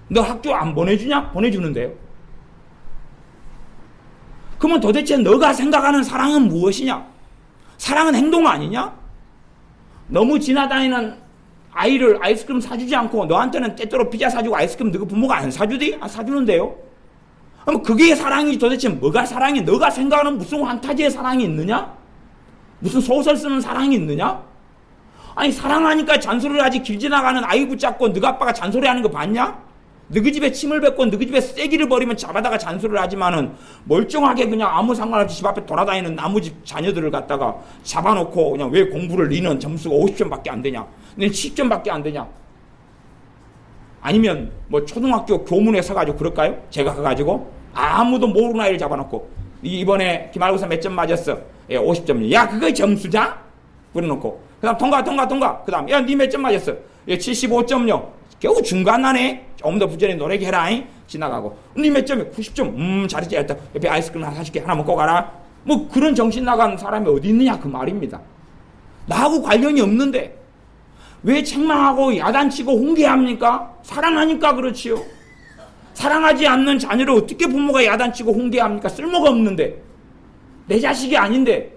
너 학교 안 보내주냐? 보내주는데요. 그러면 도대체 너가 생각하는 사랑은 무엇이냐? 사랑은 행동 아니냐? 너무 지나다니는 아이를 아이스크림 사주지 않고 너한테는 때때로 피자 사주고 아이스크림 너가 부모가 안 사주디? 안 사주는데요. 그럼 그게 사랑이 도대체 뭐가 사랑이? 너가 생각하는 무슨 환타지의 사랑이 있느냐? 무슨 소설 쓰는 사랑이 있느냐? 아니 사랑하니까 잔소리를 하지 길 지나가는 아이 붙잡고 너가 아빠가 잔소리하는 거 봤냐? 너희 집에 침을 뱉고 너희 집에 쐐기를 버리면 잡아다가 잔소리를 하지만은 멀쩡하게 그냥 아무 상관없이 집 앞에 돌아다니는 나무집 자녀들을 갖다가 잡아놓고 그냥 왜 공부를 니는 점수가 50점밖에 안 되냐? 너는 10점밖에 안 되냐? 아니면 뭐 초등학교 교문에 서가지고 그럴까요? 제가 가가지고 아무도 모르는 아이를 잡아놓고 이번에 기말고사 몇 점 맞았어? 예, 50점. 야 그거 점수냐? 그래놓고 그 다음 통과. 그 다음 야 니 몇 점 맞았어? 예, 75점요. 겨우 중간난에 조금 더 부지런히 노력해 해라. 지나가고 니 몇 점이야? 90점. 잘했지. 옆에 아이스크림 하나 사줄게. 하나 먹고 가라. 뭐 그런 정신 나간 사람이 어디 있느냐 그 말입니다. 나하고 관련이 없는데 왜 책망하고 야단치고 훈계합니까? 사랑하니까 그렇지요. 사랑하지 않는 자녀를 어떻게 부모가 야단치고 훈계합니까? 쓸모가 없는데 내 자식이 아닌데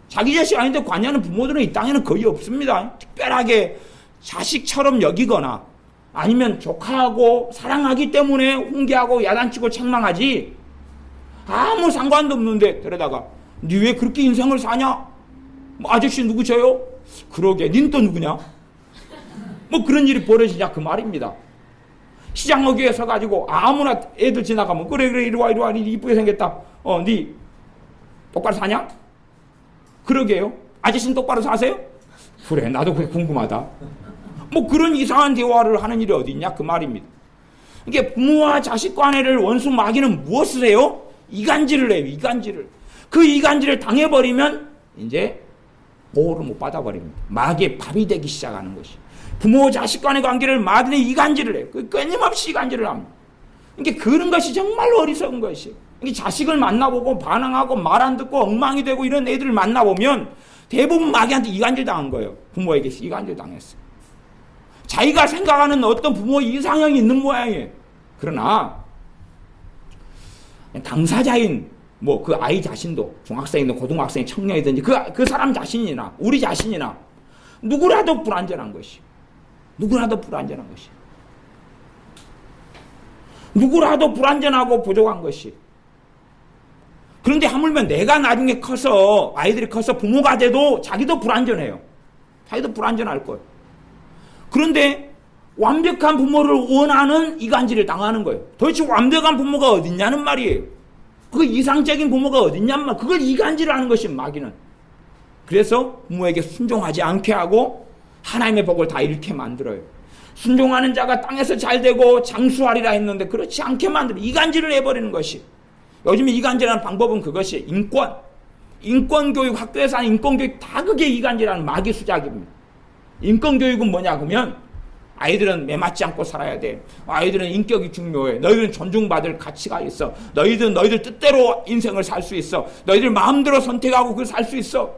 자기 자식 아닌데 관여하는 부모들은 이 땅에는 거의 없습니다. 특별하게 자식처럼 여기거나 아니면 조카하고 사랑하기 때문에 훈계하고 야단치고 책망하지 아무 상관도 없는데 데려다가 니 왜 그렇게 인생을 사냐? 뭐 아저씨 누구셔요? 그러게 닌 또 누구냐? 뭐 그런 일이 벌어지냐 그 말입니다. 시장 어귀에 서가지고 아무나 애들 지나가면 그래 이리와 니 이쁘게 생겼다. 니 똑바로 사냐? 그러게요. 아저씨는 똑바로 사세요? 그래 나도 그게 궁금하다. 뭐 그런 이상한 대화를 하는 일이 어디 있냐 그 말입니다. 이게 부모와 자식 관계를 원수 마귀는 무엇을 해요? 이간질을 해요. 이간질을. 그 이간질을 당해버리면 이제 보호를 못 받아버립니다. 마귀의 밥이 되기 시작하는 것이. 부모 자식 간의 관계를 마귀는 이간질을 해요. 끊임없이 이간질을 합니다. 이게 그런 것이 정말 어리석은 것이에요. 이게 자식을 만나보고 반항하고 말 안 듣고 엉망이 되고 이런 애들을 만나보면 대부분 마귀한테 이간질 당한 거예요. 부모에게 이간질 당했어요. 자기가 생각하는 어떤 부모의 이상형이 있는 모양이에요. 그러나 당사자인 뭐 그 아이 자신도 중학생이든 고등학생, 청년이든지 그 사람 자신이나 우리 자신이나 누구라도 불완전한 것이. 누구라도 불완전한 것이. 누구라도 불완전하고 부족한 것이. 그런데 하물며 내가 나중에 커서 아이들이 커서 부모가 돼도 자기도 불완전해요. 자기도 불완전할 거예요. 그런데 완벽한 부모를 원하는 이간질을 당하는 거예요. 도대체 완벽한 부모가 어딨냐는 말이에요. 그 이상적인 부모가 어딨냐는 말. 그걸 이간질을 하는 것이 마귀는. 그래서 부모에게 순종하지 않게 하고 하나님의 복을 다 잃게 만들어요. 순종하는 자가 땅에서 잘되고 장수하리라 했는데 그렇지 않게 만들어 이간질을 해버리는 것이. 요즘에 이간질하는 방법은 그것이 인권교육, 학교에서 하는 인권교육 다 그게 이간질하는 마귀 수작입니다. 인권교육은 뭐냐 그러면 아이들은 매맞지 않고 살아야 돼. 아이들은 인격이 중요해. 너희들은 존중받을 가치가 있어. 너희들 뜻대로 인생을 살 수 있어. 너희들 마음대로 선택하고 그걸 살 수 있어.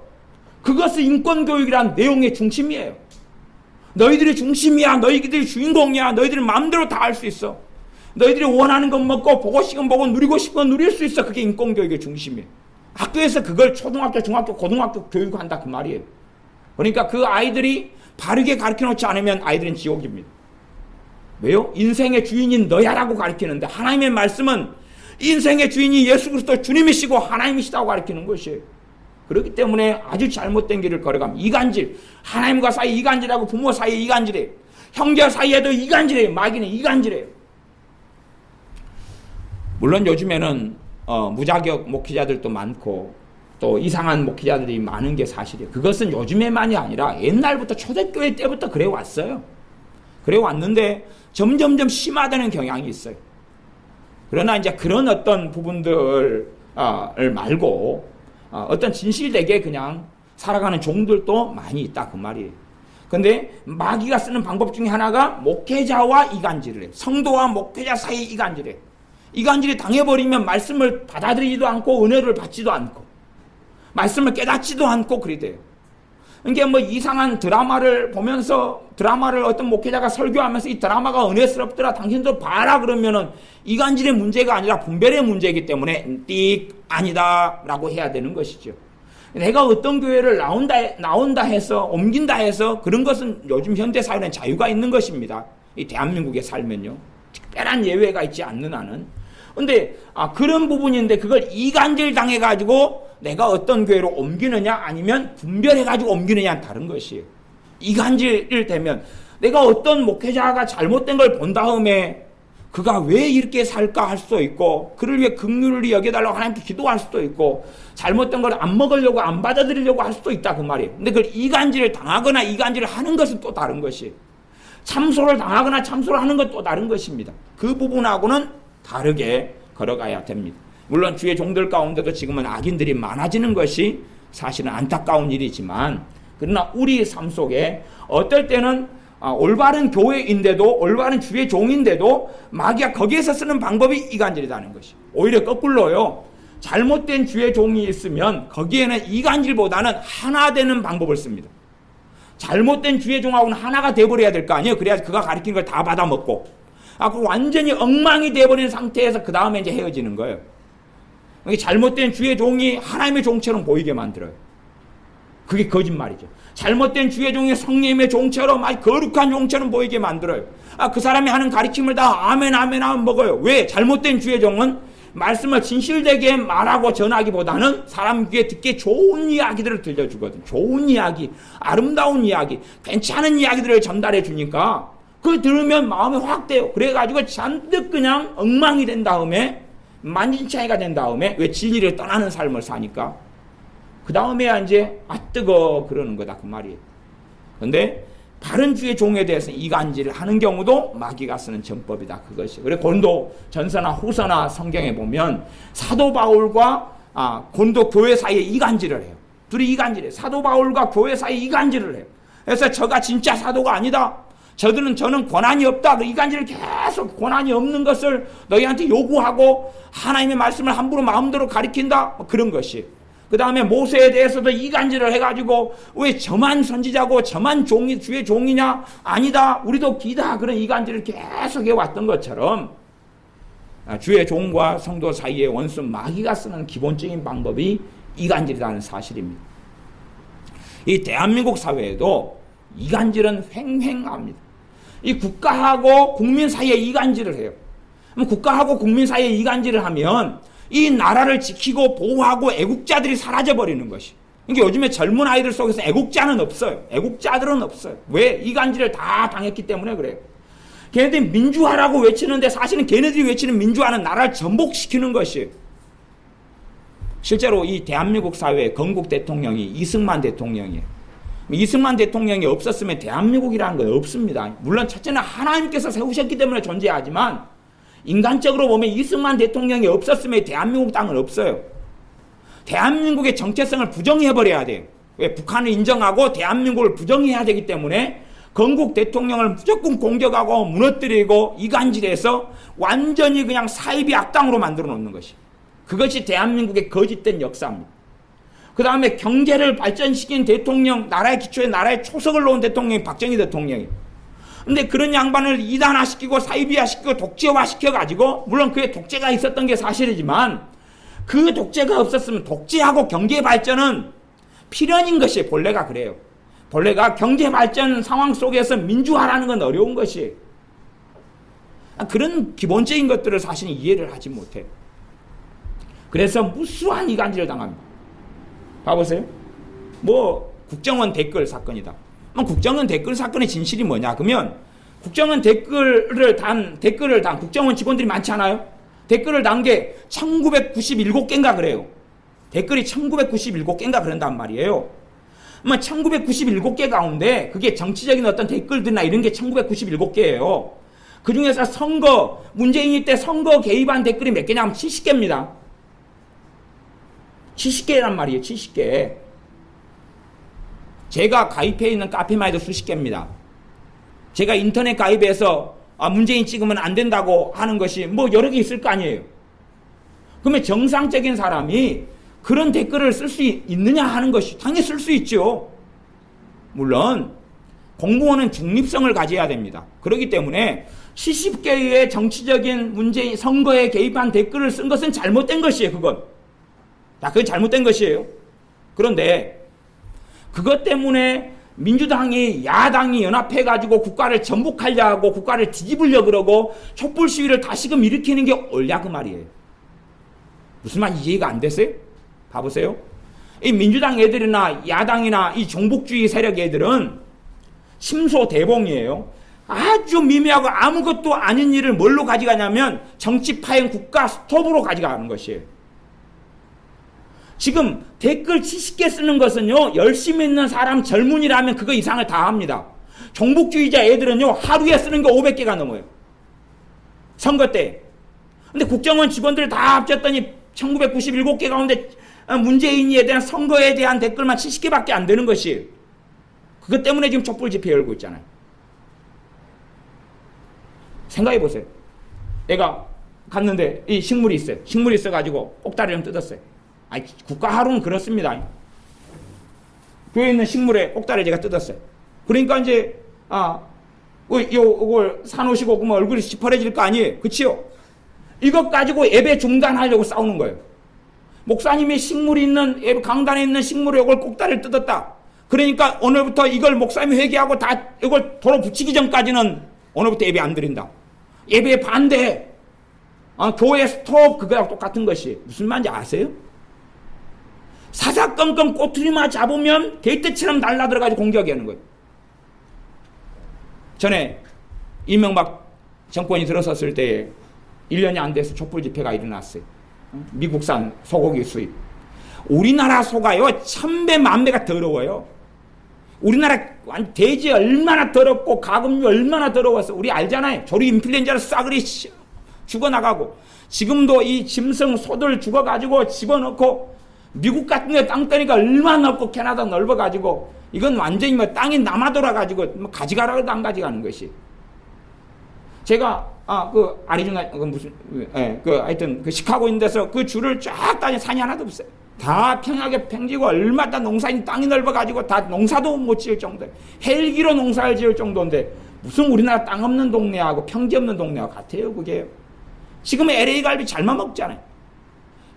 그것은 인권교육이란 내용의 중심이에요. 너희들이 중심이야. 너희들이 주인공이야. 너희들은 마음대로 다 할 수 있어. 너희들이 원하는 것 먹고 보고 싶은 거 보고 누리고 싶은 거 누릴 수 있어. 그게 인권교육의 중심이에요. 학교에서 그걸 초등학교, 중학교, 고등학교 교육한다 그 말이에요. 그러니까 그 아이들이 바르게 가르쳐 놓지 않으면 아이들은 지옥입니다. 왜요? 인생의 주인인 너야라고 가르치는데 하나님의 말씀은 인생의 주인이 예수 그리스도 주님이시고 하나님이시다고 가르치는 것이에요. 그렇기 때문에 아주 잘못된 길을 걸어가면 이간질, 하나님과 사이 이간질하고 부모 사이 이간질이에요. 형제 사이에도 이간질이에요. 마귀는 이간질이에요. 물론 요즘에는 무자격 목회자들도 많고 또 이상한 목회자들이 많은 게 사실이에요. 그것은 요즘에만이 아니라 옛날부터 초대교회 때부터 그래 왔어요. 그래 왔는데 점점점 심화되는 경향이 있어요. 그러나 이제 그런 어떤 부분들을 말고 어떤 진실되게 그냥 살아가는 종들도 많이 있다 그 말이에요. 근데 마귀가 쓰는 방법 중에 하나가 목회자와 이간질을 해요. 성도와 목회자 사이에 이간질을 해요. 이간질이 당해버리면 말씀을 받아들이지도 않고 은혜를 받지도 않고 말씀을 깨닫지도 않고 그리 돼요. 이게 뭐 이상한 드라마를 보면서 드라마를 어떤 목회자가 설교하면서 이 드라마가 은혜스럽더라 당신도 봐라 그러면은 이간질의 문제가 아니라 분별의 문제이기 때문에 띡 아니다 라고 해야 되는 것이죠. 내가 어떤 교회를 나온다 해서 옮긴다 해서 그런 것은 요즘 현대 사회는 자유가 있는 것입니다. 이 대한민국에 살면요. 특별한 예외가 있지 않는 한은. 근데 그런 부분인데 그걸 이간질 당해가지고 내가 어떤 교회로 옮기느냐 아니면 분별해가지고 옮기느냐는 다른 것이에요. 이간질 되면 내가 어떤 목회자가 잘못된 걸 본 다음에 그가 왜 이렇게 살까 할 수도 있고 그를 위해 긍휼히 여겨달라고 하나님께 기도할 수도 있고 잘못된 걸 안 먹으려고 안 받아들이려고 할 수도 있다 그 말이에요. 근데 그걸 이간질을 당하거나 이간질을 하는 것은 또 다른 것이에요. 참소를 당하거나 참소를 하는 건 또 다른 것입니다. 그 부분하고는 다르게 걸어가야 됩니다. 물론 주의 종들 가운데도 지금은 악인들이 많아지는 것이 사실은 안타까운 일이지만 그러나 우리 삶 속에 어떨 때는 올바른 교회인데도 올바른 주의 종인데도 마귀가 거기에서 쓰는 방법이 이간질이라는 것이 오히려 거꾸로요. 잘못된 주의 종이 있으면 거기에는 이간질보다는 하나 되는 방법을 씁니다. 잘못된 주의 종하고는 하나가 돼버려야 될 거 아니에요. 그래야 그가 가르치는 걸 다 받아먹고 그 완전히 엉망이 돼버린 상태에서 그 다음에 이제 헤어지는 거예요. 잘못된 주의 종이 하나님의 종처럼 보이게 만들어요. 그게 거짓말이죠. 잘못된 주의 종이 성령님의 종처럼 아주 거룩한 종처럼 보이게 만들어요. 그 사람이 하는 가르침을 다 아멘 아멘 하면 먹어요. 왜? 잘못된 주의 종은 말씀을 진실되게 말하고 전하기보다는 사람 귀에 듣기에 좋은 이야기들을 들려주거든. 좋은 이야기, 아름다운 이야기, 괜찮은 이야기들을 전달해 주니까 그걸 들으면 마음이 확 돼요. 그래가지고 잔뜩 그냥 엉망이 된 다음에 만진창이가 된 다음에 왜 진리를 떠나는 삶을 사니까 그 다음에야 이제 뜨거 그러는 거다 그 말이에요. 그런데 바른 주의 종에 대해서 이간질을 하는 경우도 마귀가 쓰는 전법이다 그것이. 그래 고린도 전서나 후서나 성경에 보면 사도 바울과 고린도 교회 사이에 이간질을 해요. 둘이 이간질해요. 사도 바울과 교회 사이에 이간질을 해요. 그래서 저가 진짜 사도가 아니다. 저는 권한이 없다. 이간질을 계속 권한이 없는 것을 너희한테 요구하고 하나님의 말씀을 함부로 마음대로 가리킨다. 그런 것이. 그 다음에 모세에 대해서도 이간질을 해가지고 왜 저만 선지자고 저만 주의 종이냐? 아니다. 우리도 기다. 그런 이간질을 계속 해왔던 것처럼 주의 종과 성도 사이의 원수 마귀가 쓰는 기본적인 방법이 이간질이라는 사실입니다. 이 대한민국 사회에도 이간질은 횡행합니다. 이 국가하고 국민 사이에 이간질을 해요. 그럼 국가하고 국민 사이에 이간질을 하면 이 나라를 지키고 보호하고 애국자들이 사라져버리는 것이. 이게 요즘에 젊은 아이들 속에서 애국자는 없어요. 애국자들은 없어요. 왜? 이간질을 다 당했기 때문에 그래요. 걔네들이 민주화라고 외치는데 사실은 걔네들이 외치는 민주화는 나라를 전복시키는 것이에요. 실제로 이 대한민국 사회의 건국 대통령이 이승만 대통령이에요. 이승만 대통령이 없었으면 대한민국이라는 건 없습니다. 물론 첫째는 하나님께서 세우셨기 때문에 존재하지만 인간적으로 보면 이승만 대통령이 없었으면 대한민국 땅은 없어요. 대한민국의 정체성을 부정해버려야 돼요. 왜? 북한을 인정하고 대한민국을 부정해야 되기 때문에 건국 대통령을 무조건 공격하고 무너뜨리고 이간질해서 완전히 그냥 사이비 악당으로 만들어 놓는 것이. 그것이 대한민국의 거짓된 역사입니다. 그 다음에 경제를 발전시킨 대통령, 나라의 기초에 나라의 초석을 놓은 대통령이 박정희 대통령이에요. 근데 그런 양반을 이단화시키고 사이비화시키고 독재화시켜가지고 물론 그에 독재가 있었던 게 사실이지만 그 독재가 없었으면 독재하고 경제 발전은 필연인 것이 본래가 그래요. 본래가 경제 발전 상황 속에서 민주화라는 건 어려운 것이에요. 그런 기본적인 것들을 사실은 이해를 하지 못해요. 그래서 무수한 이간질을 당합니다. 봐보세요. 국정원 댓글 사건이다. 국정원 댓글 사건의 진실이 뭐냐? 그러면 국정원 댓글을 단 국정원 직원들이 많잖아요. 댓글을 단 게 1997개인가 그래요. 댓글이 1997개인가 그런단 말이에요. 1997개 가운데 그게 정치적인 어떤 댓글들이나 이런 게 1997개예요. 그 중에서 선거, 문재인이 때 선거 개입한 댓글이 몇 개냐면 70개입니다. 70개란 말이에요. 70개. 제가 가입해 있는 카페만 해도 수십 개입니다. 제가 인터넷 가입해서 문재인 찍으면 안 된다고 하는 것이 뭐 여러 개 있을 거 아니에요. 그러면 정상적인 사람이 그런 댓글을 쓸 수 있느냐 하는 것이 당연히 쓸 수 있죠. 물론 공무원은 중립성을 가져야 됩니다. 그렇기 때문에 70개의 정치적인 문재인 선거에 개입한 댓글을 쓴 것은 잘못된 것이에요. 그건 잘못된 것이에요. 그런데 그것 때문에 민주당이 야당이 연합해가지고 국가를 전복하려고 국가를 뒤집으려고 그러고 촛불 시위를 다시금 일으키는 게 옳냐 그 말이에요. 무슨 말인지 이해가 안 됐어요? 봐보세요. 이 민주당 애들이나 야당이나 이 종북주의 세력 애들은 심소대봉이에요. 아주 미미하고 아무것도 아닌 일을 뭘로 가져가냐면 정치 파행 국가 스톱으로 가져가는 것이에요. 지금 댓글 70개 쓰는 것은요, 열심히 있는 사람 젊은이라면 그거 이상을 다 합니다. 종북주의자 애들은요, 하루에 쓰는 게 500개가 넘어요. 선거 때. 근데 국정원 직원들 다 합쳤더니 1997개 가운데 문재인에 대한 선거에 대한 댓글만 70개밖에 안 되는 것이에요. 그것 때문에 지금 촛불 집회 열고 있잖아요. 생각해 보세요. 내가 갔는데 이 식물이 있어요. 식물이 있어가지고 꼭다리를 뜯었어요. 국가 하루는 그렇습니다. 교회에 있는 식물에 꼭다리를 제가 뜯었어요. 그러니까 이제 이걸 사놓으시고 그러면 얼굴이 시퍼래질 거 아니에요. 그치요? 이것 가지고 예배 중단하려고 싸우는 거예요. 목사님이 식물이 있는 강단에 있는 식물에 이걸 꼭다리를 뜯었다. 그러니까 오늘부터 이걸 목사님이 회개하고 다 이걸 도로 붙이기 전까지는 오늘부터 예배 안 드린다. 예배에 반대해. 교회 스톱. 그거랑 똑같은 것이 무슨 말인지 아세요? 사사건건 꼬투리만 잡으면 게이트처럼 날라들어가지고 공격하는 거예요. 전에 이명박 정권이 들어섰을 때에 1년이 안 돼서 촛불 집회가 일어났어요. 미국산 소고기 수입. 우리나라 소가요 1000배, 10,000배가 더러워요. 우리나라 돼지 얼마나 더럽고 가금류 얼마나 더러워서 우리 알잖아요. 조류 인플루엔자로 싸그리 죽어나가고 지금도 이 짐승 소들 죽어가지고 집어넣고 미국 같은 데 땅 떠니까 얼마나 넓고 캐나다 넓어가지고 이건 완전히 뭐 땅이 남아돌아가지고 뭐 가져가라고도 안 가져가는 것이. 제가 그 아리조나 하여튼 그 시카고 있는 데서 그 줄을 쫙 따니 산이 하나도 없어요. 다 평하게 평지고 얼마나 농사인 땅이 넓어가지고 다 농사도 못 지을 정도예요. 헬기로 농사를 지을 정도인데 무슨 우리나라 땅 없는 동네하고 평지 없는 동네하고 같아요 그게요. 지금 LA 갈비 잘만 먹잖아요.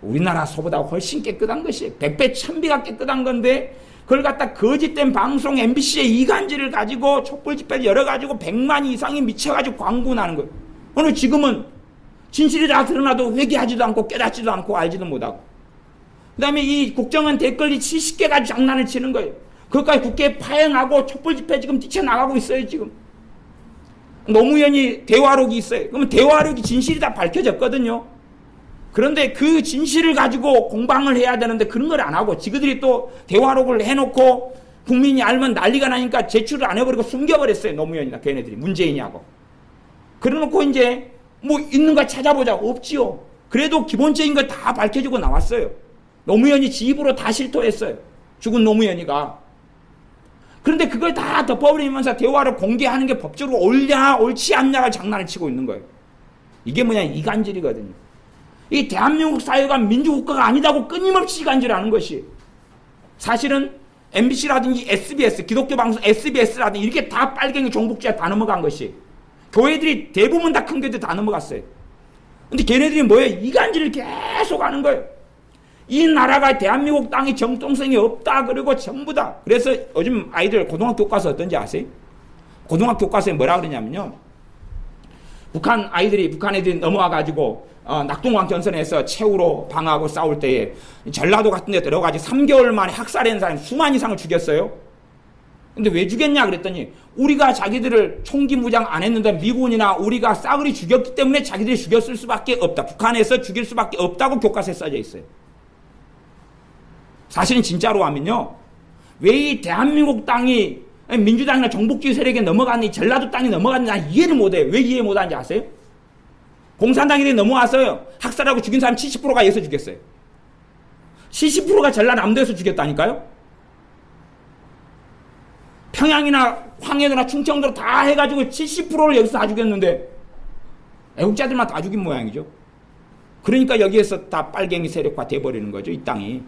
우리나라 소보다 훨씬 깨끗한 것이에요. 100배, 1000배가 깨끗한 건데 그걸 갖다 거짓된 방송 MBC의 이간질을 가지고 촛불 집회를 열어가지고 100만 이상이 미쳐가지고 광고나는 거예요. 오늘 지금은 진실이 다 드러나도 회개하지도 않고 깨닫지도 않고 알지도 못하고 그 다음에 이 국정원 댓글이 70개 가지고 장난을 치는 거예요. 그것까지 국회에 파행하고 촛불 집회 지금 뛰쳐나가고 있어요. 지금 노무현이 대화록이 있어요. 그러면 대화록이 진실이 다 밝혀졌거든요. 그런데 그 진실을 가지고 공방을 해야 되는데 그런 걸 안 하고 지그들이 또 대화록을 해놓고 국민이 알면 난리가 나니까 제출을 안 해버리고 숨겨버렸어요. 노무현이나 걔네들이 문재인이하고. 그래놓고 이제 뭐 있는 거 찾아보자. 없지요. 그래도 기본적인 걸 다 밝혀주고 나왔어요. 노무현이 지 입으로 다 실토했어요. 죽은 노무현이가. 그런데 그걸 다 덮어버리면서 대화를 공개하는 게 법적으로 옳냐 옳지 않냐가 장난을 치고 있는 거예요. 이게 뭐냐 이간질이거든요. 이 대한민국 사회가 민주국가가 아니다고 끊임없이 이간질하는 것이 사실은 MBC라든지 SBS, 기독교 방송 SBS라든지 이렇게 다 빨갱이 종북주의에 다 넘어간 것이 교회들이 대부분 다 큰 교회들 다 넘어갔어요. 근데 걔네들이 뭐예요? 이간질을 계속 하는 거예요. 이 나라가 대한민국 땅이 정통성이 없다 그리고 전부 다. 그래서 요즘 아이들 고등학교 교과서 어떤지 아세요? 고등학교 교과서에 뭐라 그러냐면요. 북한 애들이 넘어와가지고 낙동강 전선에서 최후로 방하고 싸울 때에 전라도 같은 데 들어가지 3개월 만에 학살한 사람이 수만 이상을 죽였어요. 근데 왜 죽였냐 그랬더니 우리가 자기들을 총기 무장 안 했는데 미군이나 우리가 싸그리 죽였기 때문에 자기들이 죽였을 수밖에 없다. 북한에서 죽일 수밖에 없다고 교과서에 써져 있어요. 사실은 진짜로 하면요. 왜 이 대한민국 땅이 민주당이나 정복주의 세력에 넘어갔니 전라도 땅이 넘어갔니 난 이해를 못해요. 왜 이해 못하는지 아세요? 공산당이 넘어왔어요. 학살하고 죽인 사람 70%가 여기서 죽였어요. 70%가 전라남도에서 죽였다니까요. 평양이나 황해도나 충청도 다 해가지고 70%를 여기서 다 죽였는데 애국자들만 다 죽인 모양이죠. 그러니까 여기에서 다 빨갱이 세력화 돼버리는 거죠. 이 땅이.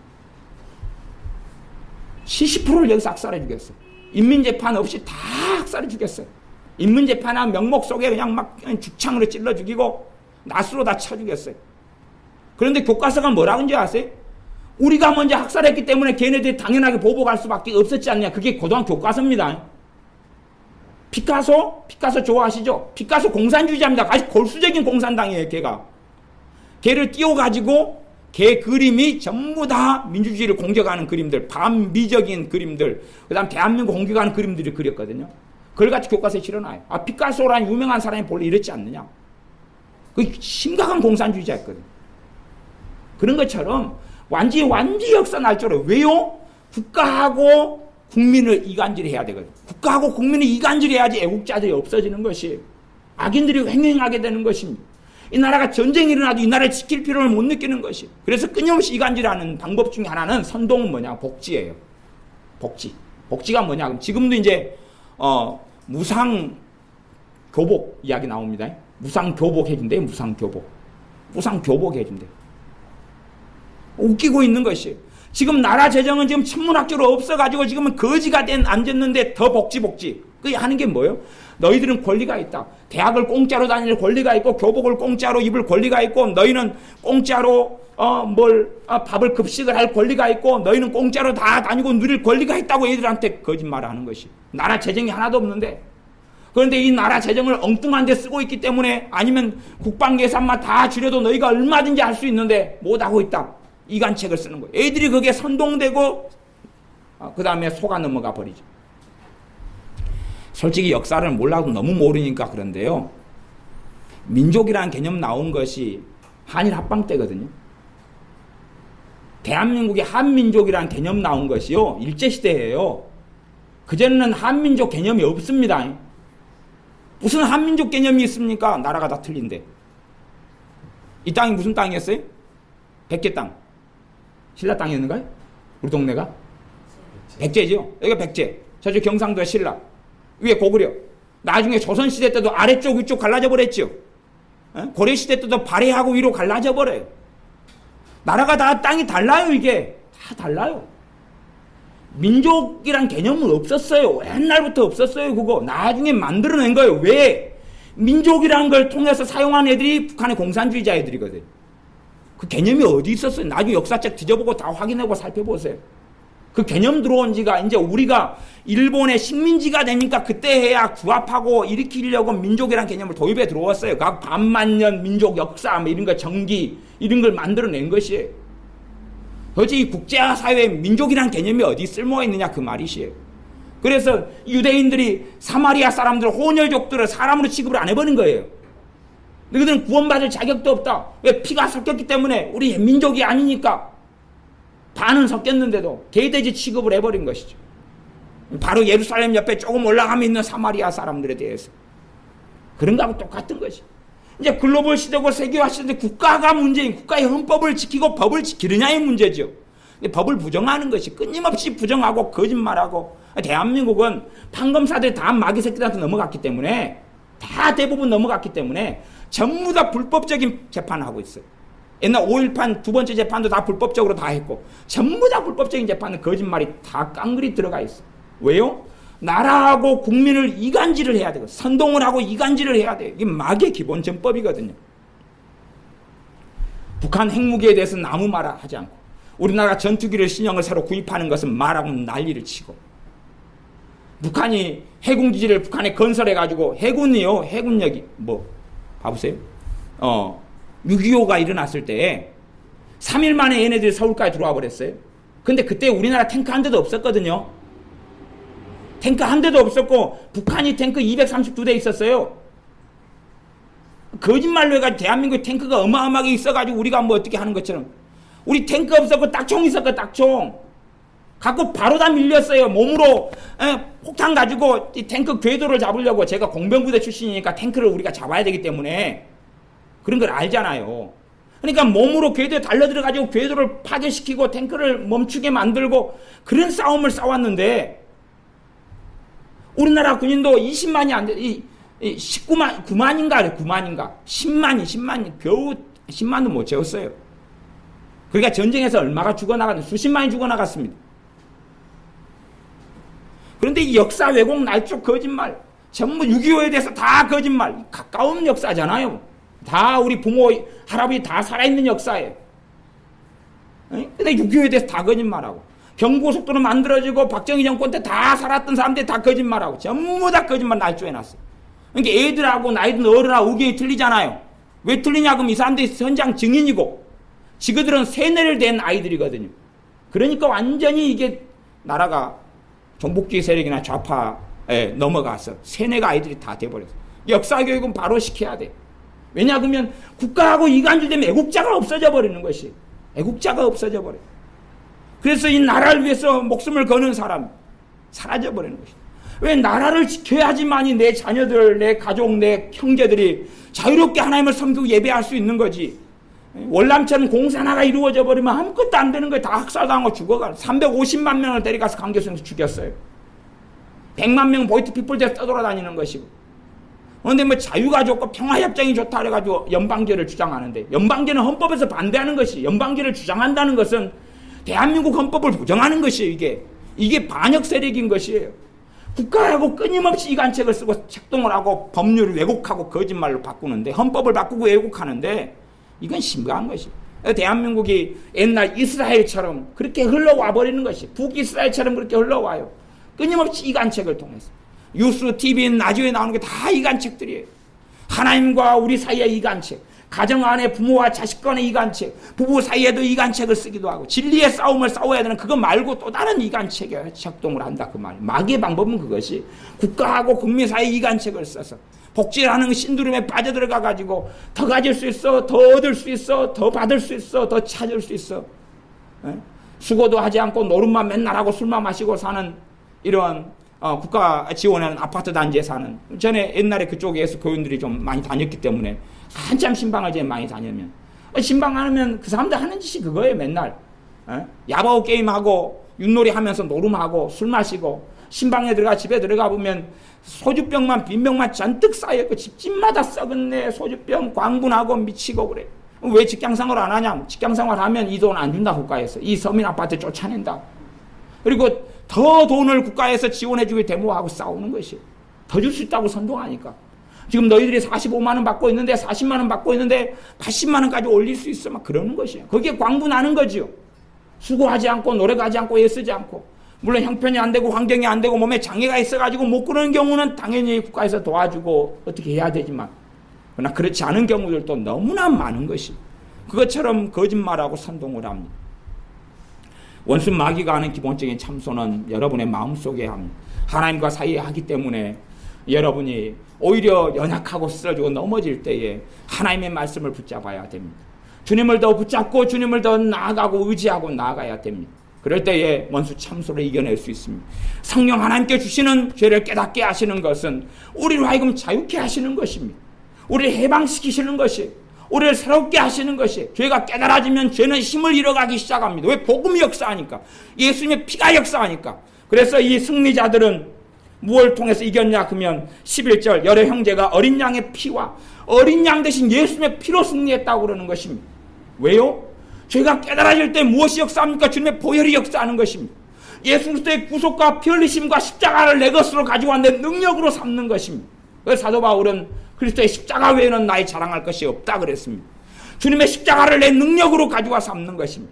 70%를 여기서 학살해 죽였어요. 인민재판 없이 다 학살해 죽였어요. 인민재판한 명목 속에 그냥 막 죽창으로 찔러 죽이고 낫으로 다 쳐 죽였어요. 그런데 교과서가 뭐라고 하는지 아세요? 우리가 먼저 학살했기 때문에 걔네들이 당연하게 보복할 수밖에 없었지 않냐. 그게 고등학교 교과서입니다. 피카소 좋아하시죠? 피카소 공산주의자입니다. 아주 골수적인 공산당이에요. 걔가. 걔를 띄워가지고 걔 그림이 전부 다 민주주의를 공격하는 그림들, 반미적인 그림들, 그 다음 대한민국 공격하는 그림들을 그렸거든요. 그걸 같이 교과서에 실어놔요. 아, 피카소라는 유명한 사람이 본래 이랬지 않느냐. 그 심각한 공산주의자였거든요. 그런 것처럼 완전히 역사 날 줄 알아요. 왜요? 국가하고 국민을 이간질해야 되거든요. 국가하고 국민을 이간질해야지 애국자들이 없어지는 것이 악인들이 횡행하게 되는 것입니다. 이 나라가 전쟁이 일어나도 이 나라를 지킬 필요를 못 느끼는 것이. 그래서 끊임없이 이간질하는 방법 중에 하나는 선동은 뭐냐? 복지예요. 복지가 뭐냐? 그럼 지금도 이제 무상 교복 이야기 나옵니다. 무상 교복 해준대요. 무상 교복 해준대. 웃기고 있는 것이. 지금 나라 재정은 지금 천문학적으로 없어가지고 지금은 거지가 앉았는데 더 복지. 그게 하는 게 뭐예요? 너희들은 권리가 있다. 대학을 공짜로 다닐 권리가 있고 교복을 공짜로 입을 권리가 있고 너희는 공짜로 밥을 급식을 할 권리가 있고 너희는 공짜로 다 다니고 누릴 권리가 있다고 애들한테 거짓말을 하는 것이. 나라 재정이 하나도 없는데. 그런데 이 나라 재정을 엉뚱한 데 쓰고 있기 때문에 아니면 국방 예산만 다 줄여도 너희가 얼마든지 할 수 있는데 못하고 있다. 이간책을 쓰는 거예요. 애들이 그게 선동되고 그 다음에 속아 넘어가 버리죠. 솔직히 역사를 몰라도 너무 모르니까 그런데요. 민족이라는 개념 나온 것이 한일 합방 때거든요. 대한민국의 한민족이라는 개념 나온 것이요. 일제시대예요. 그전에는 한민족 개념이 없습니다. 무슨 한민족 개념이 있습니까? 나라가 다 틀린데. 이 땅이 무슨 땅이었어요? 백제 땅. 신라 땅이었는가요? 우리 동네가? 백제죠. 여기가 백제. 저쪽 경상도의 신라. 위에 고구려. 나중에 조선시대 때도 아래쪽 위쪽 갈라져 버렸죠. 고려시대 때도 발해하고 위로 갈라져 버려요. 나라가 다 땅이 달라요. 이게 다 달라요. 민족이란 개념은 없었어요. 옛날부터 없었어요. 그거 나중에 만들어낸 거예요. 왜? 민족이란 걸 통해서 사용한 애들이 북한의 공산주의자 애들이거든. 그 개념이 어디 있었어요? 나중에 역사책 뒤져보고 다 확인하고 살펴보세요. 그 개념 들어온 지가 이제 우리가 일본의 식민지가 되니까 그때 해야 구합하고 일으키려고 민족이란 개념을 도입해 들어왔어요. 각 반만년 민족 역사 뭐 이런 거 정기 이런 걸 만들어낸 것이에요. 도대체 이 국제사회에 민족이란 개념이 어디 쓸모가 있느냐 그 말이시에요. 그래서 유대인들이 사마리아 사람들 혼혈족들을 사람으로 취급을 안 해버린 거예요. 너희들은 구원받을 자격도 없다. 왜? 피가 섞였기 때문에 우리 민족이 아니니까. 반은 섞였는데도 개돼지 취급을 해버린 것이죠. 바로 예루살렘 옆에 조금 올라가면 있는 사마리아 사람들에 대해서. 그런 거하고 똑같은 것이. 이제 글로벌 시대고 세계화 시대인데 국가가 문제인 국가의 헌법을 지키고 법을 지키느냐의 문제죠. 근데 법을 부정하는 것이 끊임없이 부정하고 거짓말하고 대한민국은 판검사들이 다 마귀 새끼들한테 넘어갔기 때문에 다 대부분 넘어갔기 때문에 전부 다 불법적인 재판을 하고 있어요. 옛날 5.18 두 번째 재판도 다 불법적으로 다 했고 전부 다 불법적인 재판은 거짓말이 다 깡그리 들어가 있어요. 왜요? 나라하고 국민을 이간질을 해야 되고 선동을 하고 이간질을 해야 돼요. 이게 마귀의 기본 전법이거든요. 북한 핵무기에 대해서는 아무 말 하지 않고 우리나라 전투기를 신형을 새로 구입하는 것은 말하고 난리를 치고 북한이 해군기지를 북한에 건설해가지고 해군이요. 해군력이 봐보세요. 6.25가 일어났을 때 3일 만에 얘네들이 서울까지 들어와 버렸어요. 근데 그때 우리나라 탱크 한 대도 없었거든요. 탱크 한 대도 없었고 북한이 탱크 232대 있었어요. 거짓말로 해가지고 대한민국에 탱크가 어마어마하게 있어가지고 우리가 뭐 어떻게 하는 것처럼. 우리 탱크 없었고 딱총 있었고 딱총. 갖고 바로 다 밀렸어요. 몸으로 폭탄 가지고 이 탱크 궤도를 잡으려고. 제가 공병부대 출신이니까 탱크를 우리가 잡아야 되기 때문에 그런 걸 알잖아요. 그러니까 몸으로 궤도에 달려들어가지고 궤도를 파괴시키고 탱크를 멈추게 만들고 그런 싸움을 싸웠는데 우리나라 군인도 20만이 안 돼. 19만, 9만인가 10만이 겨우 10만도 못 채웠어요. 그러니까 전쟁에서 얼마가 죽어나갔는데 수십만이 죽어나갔습니다. 그런데 이 역사 왜곡 날조 거짓말, 전부 6.25에 대해서 다 거짓말, 가까운 역사잖아요. 다 우리 부모, 할아버지 다 살아있는 역사예요. 근데 6.25에 대해서 다 거짓말하고, 경부고속도로 만들어지고 박정희 정권 때 다 살았던 사람들이 다 거짓말하고, 전부 다 거짓말 날조해놨어요. 그러니까 애들하고 나이든 어른하고 의견이 틀리잖아요. 왜 틀리냐? 그럼 이 사람들이 현장 증인이고, 지그들은 세뇌를 된 아이들이거든요. 그러니까 완전히 이게 나라가 종북주의 세력이나 좌파에 넘어가서 세뇌가 아이들이 다 돼버렸어요. 역사교육은 바로 시켜야 돼. 왜냐 그러면 국가하고 이간질되면 애국자가 없어져 버리는 것이. 애국자가 없어져 버려요. 그래서 이 나라를 위해서 목숨을 거는 사람 사라져 버리는 것이. 왜 나라를 지켜야지만이 내 자녀들, 내 가족, 내 형제들이 자유롭게 하나님을 섬기고 예배할 수 있는 거지. 월남천 공사 하나가 이루어져 버리면 아무것도 안 되는 거예요. 다 학살당하고 죽어가. 350만 명을 데려가서 강제성에서 죽였어요. 100만 명 보이트 피플대에서 떠돌아다니는 것이고. 그런데 뭐 자유가 좋고 평화협정이 좋다 그래가지고 연방제를 주장하는데, 연방제는 헌법에서 반대하는 것이, 연방제를 주장한다는 것은 대한민국 헌법을 부정하는 것이에요. 이게 반역 세력인 것이에요. 국가하고 끊임없이 이간책을 쓰고 책동을 하고 법률을 왜곡하고 거짓말로 바꾸는데, 헌법을 바꾸고 왜곡하는데 이건 심각한 것이에요. 대한민국이 옛날 이스라엘처럼 그렇게 흘러와 버리는 것이, 북이스라엘처럼 그렇게 흘러와요. 끊임없이 이간책을 통해서. 뉴스, TV, 라디오에 나오는 게 다 이간책들이에요. 하나님과 우리 사이의 이간책, 가정 안에 부모와 자식 간의 이간책, 부부 사이에도 이간책을 쓰기도 하고, 진리의 싸움을 싸워야 되는 그거 말고 또 다른 이간책에 작동을 한다 그 말이에요. 마귀의 방법은 그것이 국가하고 국민 사이의 이간책을 써서 복지라는 신두름에 빠져들어가 가지고 더 가질 수 있어, 더 얻을 수 있어, 더 받을 수 있어, 더 찾을 수 있어. 수고도 하지 않고 노름만 맨날 하고 술만 마시고 사는 이런 국가 지원하는 아파트 단지에 사는, 전에 옛날에 그쪽에서 교인들이 좀 많이 다녔기 때문에 한참 신방을 제일 많이 다니면, 신방 하면 그 사람들 하는 짓이 그거예요. 맨날 야바오 게임하고 윷놀이 하면서 노름하고 술 마시고, 신방에 들어가 집에 들어가 보면 소주병만 빈병만 잔뜩 쌓여있고 집집마다 썩은 내 소주병 광분하고 미치고 그래. 왜 직장생활 안 하냐? 직장생활 하면 이 돈 안 준다 국가에서. 이 서민 아파트 쫓아낸다. 그리고 더 돈을 국가에서 지원해주게 데모하고 싸우는 것이에요. 더 줄 수 있다고 선동하니까. 지금 너희들이 45만 원 받고 있는데 40만 원 받고 있는데 80만 원까지 올릴 수 있어. 막 그러는 것이에요. 거기에 광분하는 거지요. 수고하지 않고 노력하지 않고 애쓰지 않고. 물론 형편이 안 되고 환경이 안 되고 몸에 장애가 있어가지고 못 그러는 경우는 당연히 국가에서 도와주고 어떻게 해야 되지만, 그러나 그렇지 않은 경우들도 너무나 많은 것이, 그것처럼 거짓말하고 선동을 합니다. 원수 마귀가 하는 기본적인 참소는 여러분의 마음속에 합니다. 하나님과 사이에 하기 때문에 여러분이 오히려 연약하고 쓰러지고 넘어질 때에 하나님의 말씀을 붙잡아야 됩니다. 주님을 더 붙잡고 주님을 더 나아가고 의지하고 나아가야 됩니다. 그럴 때에 원수 참소를 이겨낼 수 있습니다. 성령 하나님께 주시는 죄를 깨닫게 하시는 것은 우리를 하여금 자유케 하시는 것입니다. 우리를 해방시키시는 것이, 우리를 새롭게 하시는 것이. 죄가 깨달아지면 죄는 힘을 잃어가기 시작합니다. 왜? 복음이 역사하니까. 예수님의 피가 역사하니까. 그래서 이 승리자들은 무엇을 통해서 이겼냐 그러면 11절 여러 형제가 어린 양의 피와 어린 양 대신 예수님의 피로 승리했다고 그러는 것입니다. 왜요? 죄가 깨달아질 때 무엇이 역사합니까? 주님의 보혈이 역사하는 것입니다. 예수 그리스도의 구속과 피 흘리심과 십자가를 내 것으로 가지고 내 능력으로 삼는 것입니다. 그래서 사도 바울은 그리스도의 십자가 외에는 나의 자랑할 것이 없다 그랬습니다. 주님의 십자가를 내 능력으로 가지고 삼는 것입니다.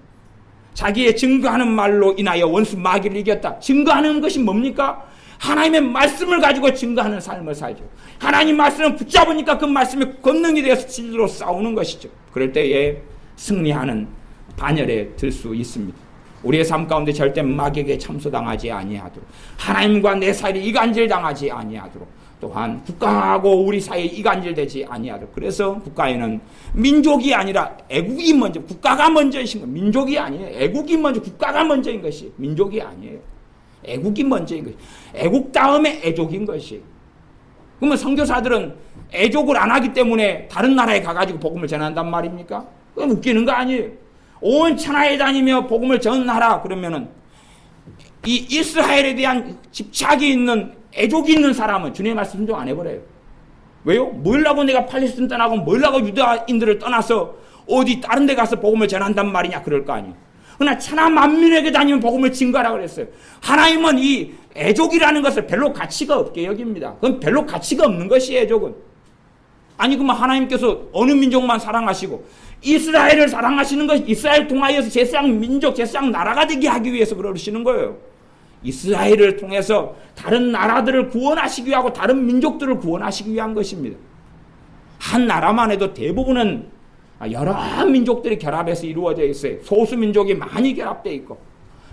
자기의 증거하는 말로 인하여 원수 마귀를 이겼다. 증거하는 것이 뭡니까? 하나님의 말씀을 가지고 증거하는 삶을 살죠. 하나님 말씀을 붙잡으니까 그 말씀이 권능이 되어서 진리로 싸우는 것이죠. 그럴 때에 승리하는 반열에 들 수 있습니다. 우리의 삶 가운데 절대 마귀에게 참소당하지 아니하도록, 하나님과 내 사이에 이간질당하지 아니하도록, 또한 국가하고 우리 사이에 이간질되지 아니하도록. 그래서 국가에는 민족이 아니라 애국이 먼저, 국가가 먼저이신 것. 민족이 아니에요. 애국이 먼저, 국가가 먼저인 것이 민족이 아니에요. 애국이 먼저인 것이, 애국 다음에 애족인 것이. 그러면 선교사들은 애족을 안 하기 때문에 다른 나라에 가가지고 복음을 전한단 말입니까? 그건 웃기는 거 아니에요. 온 천하에 다니며 복음을 전하라 그러면은 이 이스라엘에 대한 집착이 있는, 애족이 있는 사람은 주님의 말씀 순종 안 해버려요. 왜요? 뭘라고 내가 팔레스틴 떠나고 뭘라고 유다인들을 떠나서 어디 다른 데 가서 복음을 전한단 말이냐 그럴 거 아니에요. 그러나 천하 만민에게 다니면 복음을 증거하라 그랬어요. 하나님은 이 애족이라는 것을 별로 가치가 없게 여깁니다. 그건 별로 가치가 없는 것이 애족은. 아니 그러면 하나님께서 어느 민족만 사랑하시고 이스라엘을 사랑하시는 것이, 이스라엘 통하여서 제사장 민족, 제사장 나라가 되게 하기 위해서 그러시는 거예요. 이스라엘을 통해서 다른 나라들을 구원하시기 위하고 다른 민족들을 구원하시기 위한 것입니다. 한 나라만 해도 대부분은 여러 민족들이 결합해서 이루어져 있어요. 소수민족이 많이 결합되어 있고,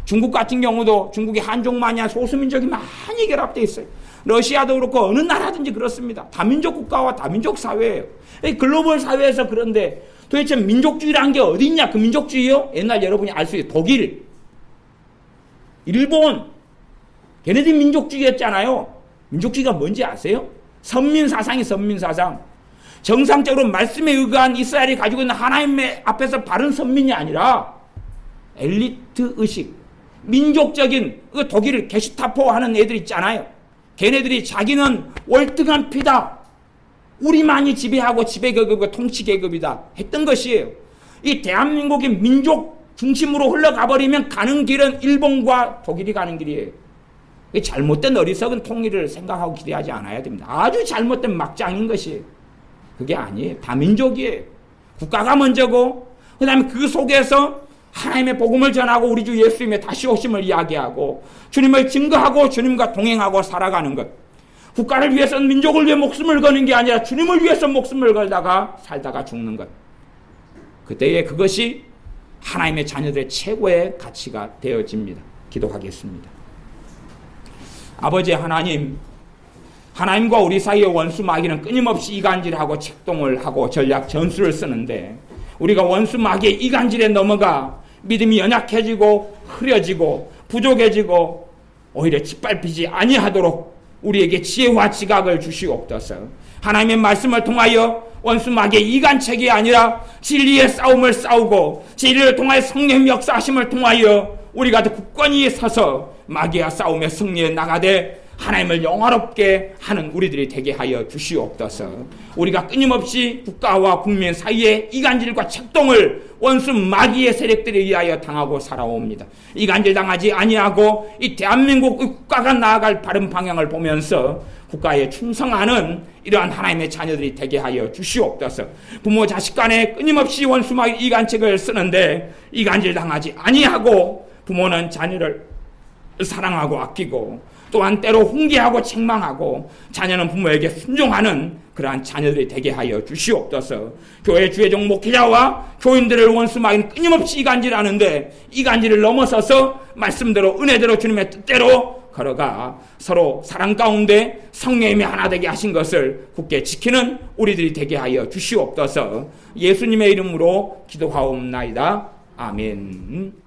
중국 같은 경우도 중국의 한족만이 아니라 소수민족이 많이 결합되어 있어요. 러시아도 그렇고 어느 나라든지 그렇습니다. 다민족 국가와 다민족 사회예요. 글로벌 사회에서. 그런데 도대체 민족주의라는 게 어디 있냐? 그 민족주의요? 옛날 여러분이 알 수 있어요. 독일, 일본, 걔네들이 민족주의였잖아요. 민족주의가 뭔지 아세요? 선민사상이 선민사상. 정상적으로 말씀에 의거한 이스라엘이 가지고 있는 하나님의 앞에서 바른 선민이 아니라 엘리트 의식, 민족적인, 그 독일 게슈타포 하는 애들 있잖아요. 걔네들이 자기는 월등한 피다, 우리만이 지배하고 지배계급과 통치계급이다 했던 것이에요. 이 대한민국이 민족 중심으로 흘러가버리면 가는 길은 일본과 독일이 가는 길이에요. 잘못된 어리석은 통일을 생각하고 기대하지 않아야 됩니다. 아주 잘못된 막장인 것이에요. 그게 아니에요. 다민족이에요. 국가가 먼저고, 그 다음에 그 속에서 하나님의 복음을 전하고 우리 주 예수님의 다시 오심을 이야기하고 주님을 증거하고 주님과 동행하고 살아가는 것. 국가를 위해서는 민족을 위해 목숨을 거는 게 아니라 주님을 위해서 목숨을 걸다가 살다가 죽는 것. 그때에 그것이 하나님의 자녀들의 최고의 가치가 되어집니다. 기도하겠습니다. 아버지 하나님, 하나님과 우리 사이의 원수 마귀는 끊임없이 이간질하고 책동을 하고 전략 전술을 쓰는데, 우리가 원수 마귀의 이간질에 넘어가 믿음이 연약해지고 흐려지고 부족해지고 오히려 짓밟히지 아니하도록 우리에게 지혜와 지각을 주시옵소서. 하나님의 말씀을 통하여 원수 마귀의 이간책이 아니라 진리의 싸움을 싸우고 진리를 통하여 성령의 역사하심을 통하여 우리가 더 굳건히 서서 마귀와 싸움의 승리에 나가되 하나님을 영화롭게 하는 우리들이 되게 하여 주시옵소서. 우리가 끊임없이 국가와 국민 사이에 이간질과 책동을 원수 마귀의 세력들에 의하여 당하고 살아옵니다. 이간질 당하지 아니하고 이 대한민국 국가가 나아갈 바른 방향을 보면서 국가에 충성하는 이러한 하나님의 자녀들이 되게 하여 주시옵소서. 부모 자식 간에 끊임없이 원수 마귀 이간책을 쓰는데 이간질 당하지 아니하고 부모는 자녀를 사랑하고 아끼고 또한 때로 훈계하고 책망하고 자녀는 부모에게 순종하는 그러한 자녀들이 되게 하여 주시옵소서. 교회 주의종 목회자와 교인들을 원수 마귀는 끊임없이 이간질하는데 이간질을 넘어서서 말씀대로 은혜대로 주님의 뜻대로 걸어가 서로 사랑 가운데 성령님이 하나 되게 하신 것을 굳게 지키는 우리들이 되게 하여 주시옵소서. 예수님의 이름으로 기도하옵나이다. 아멘.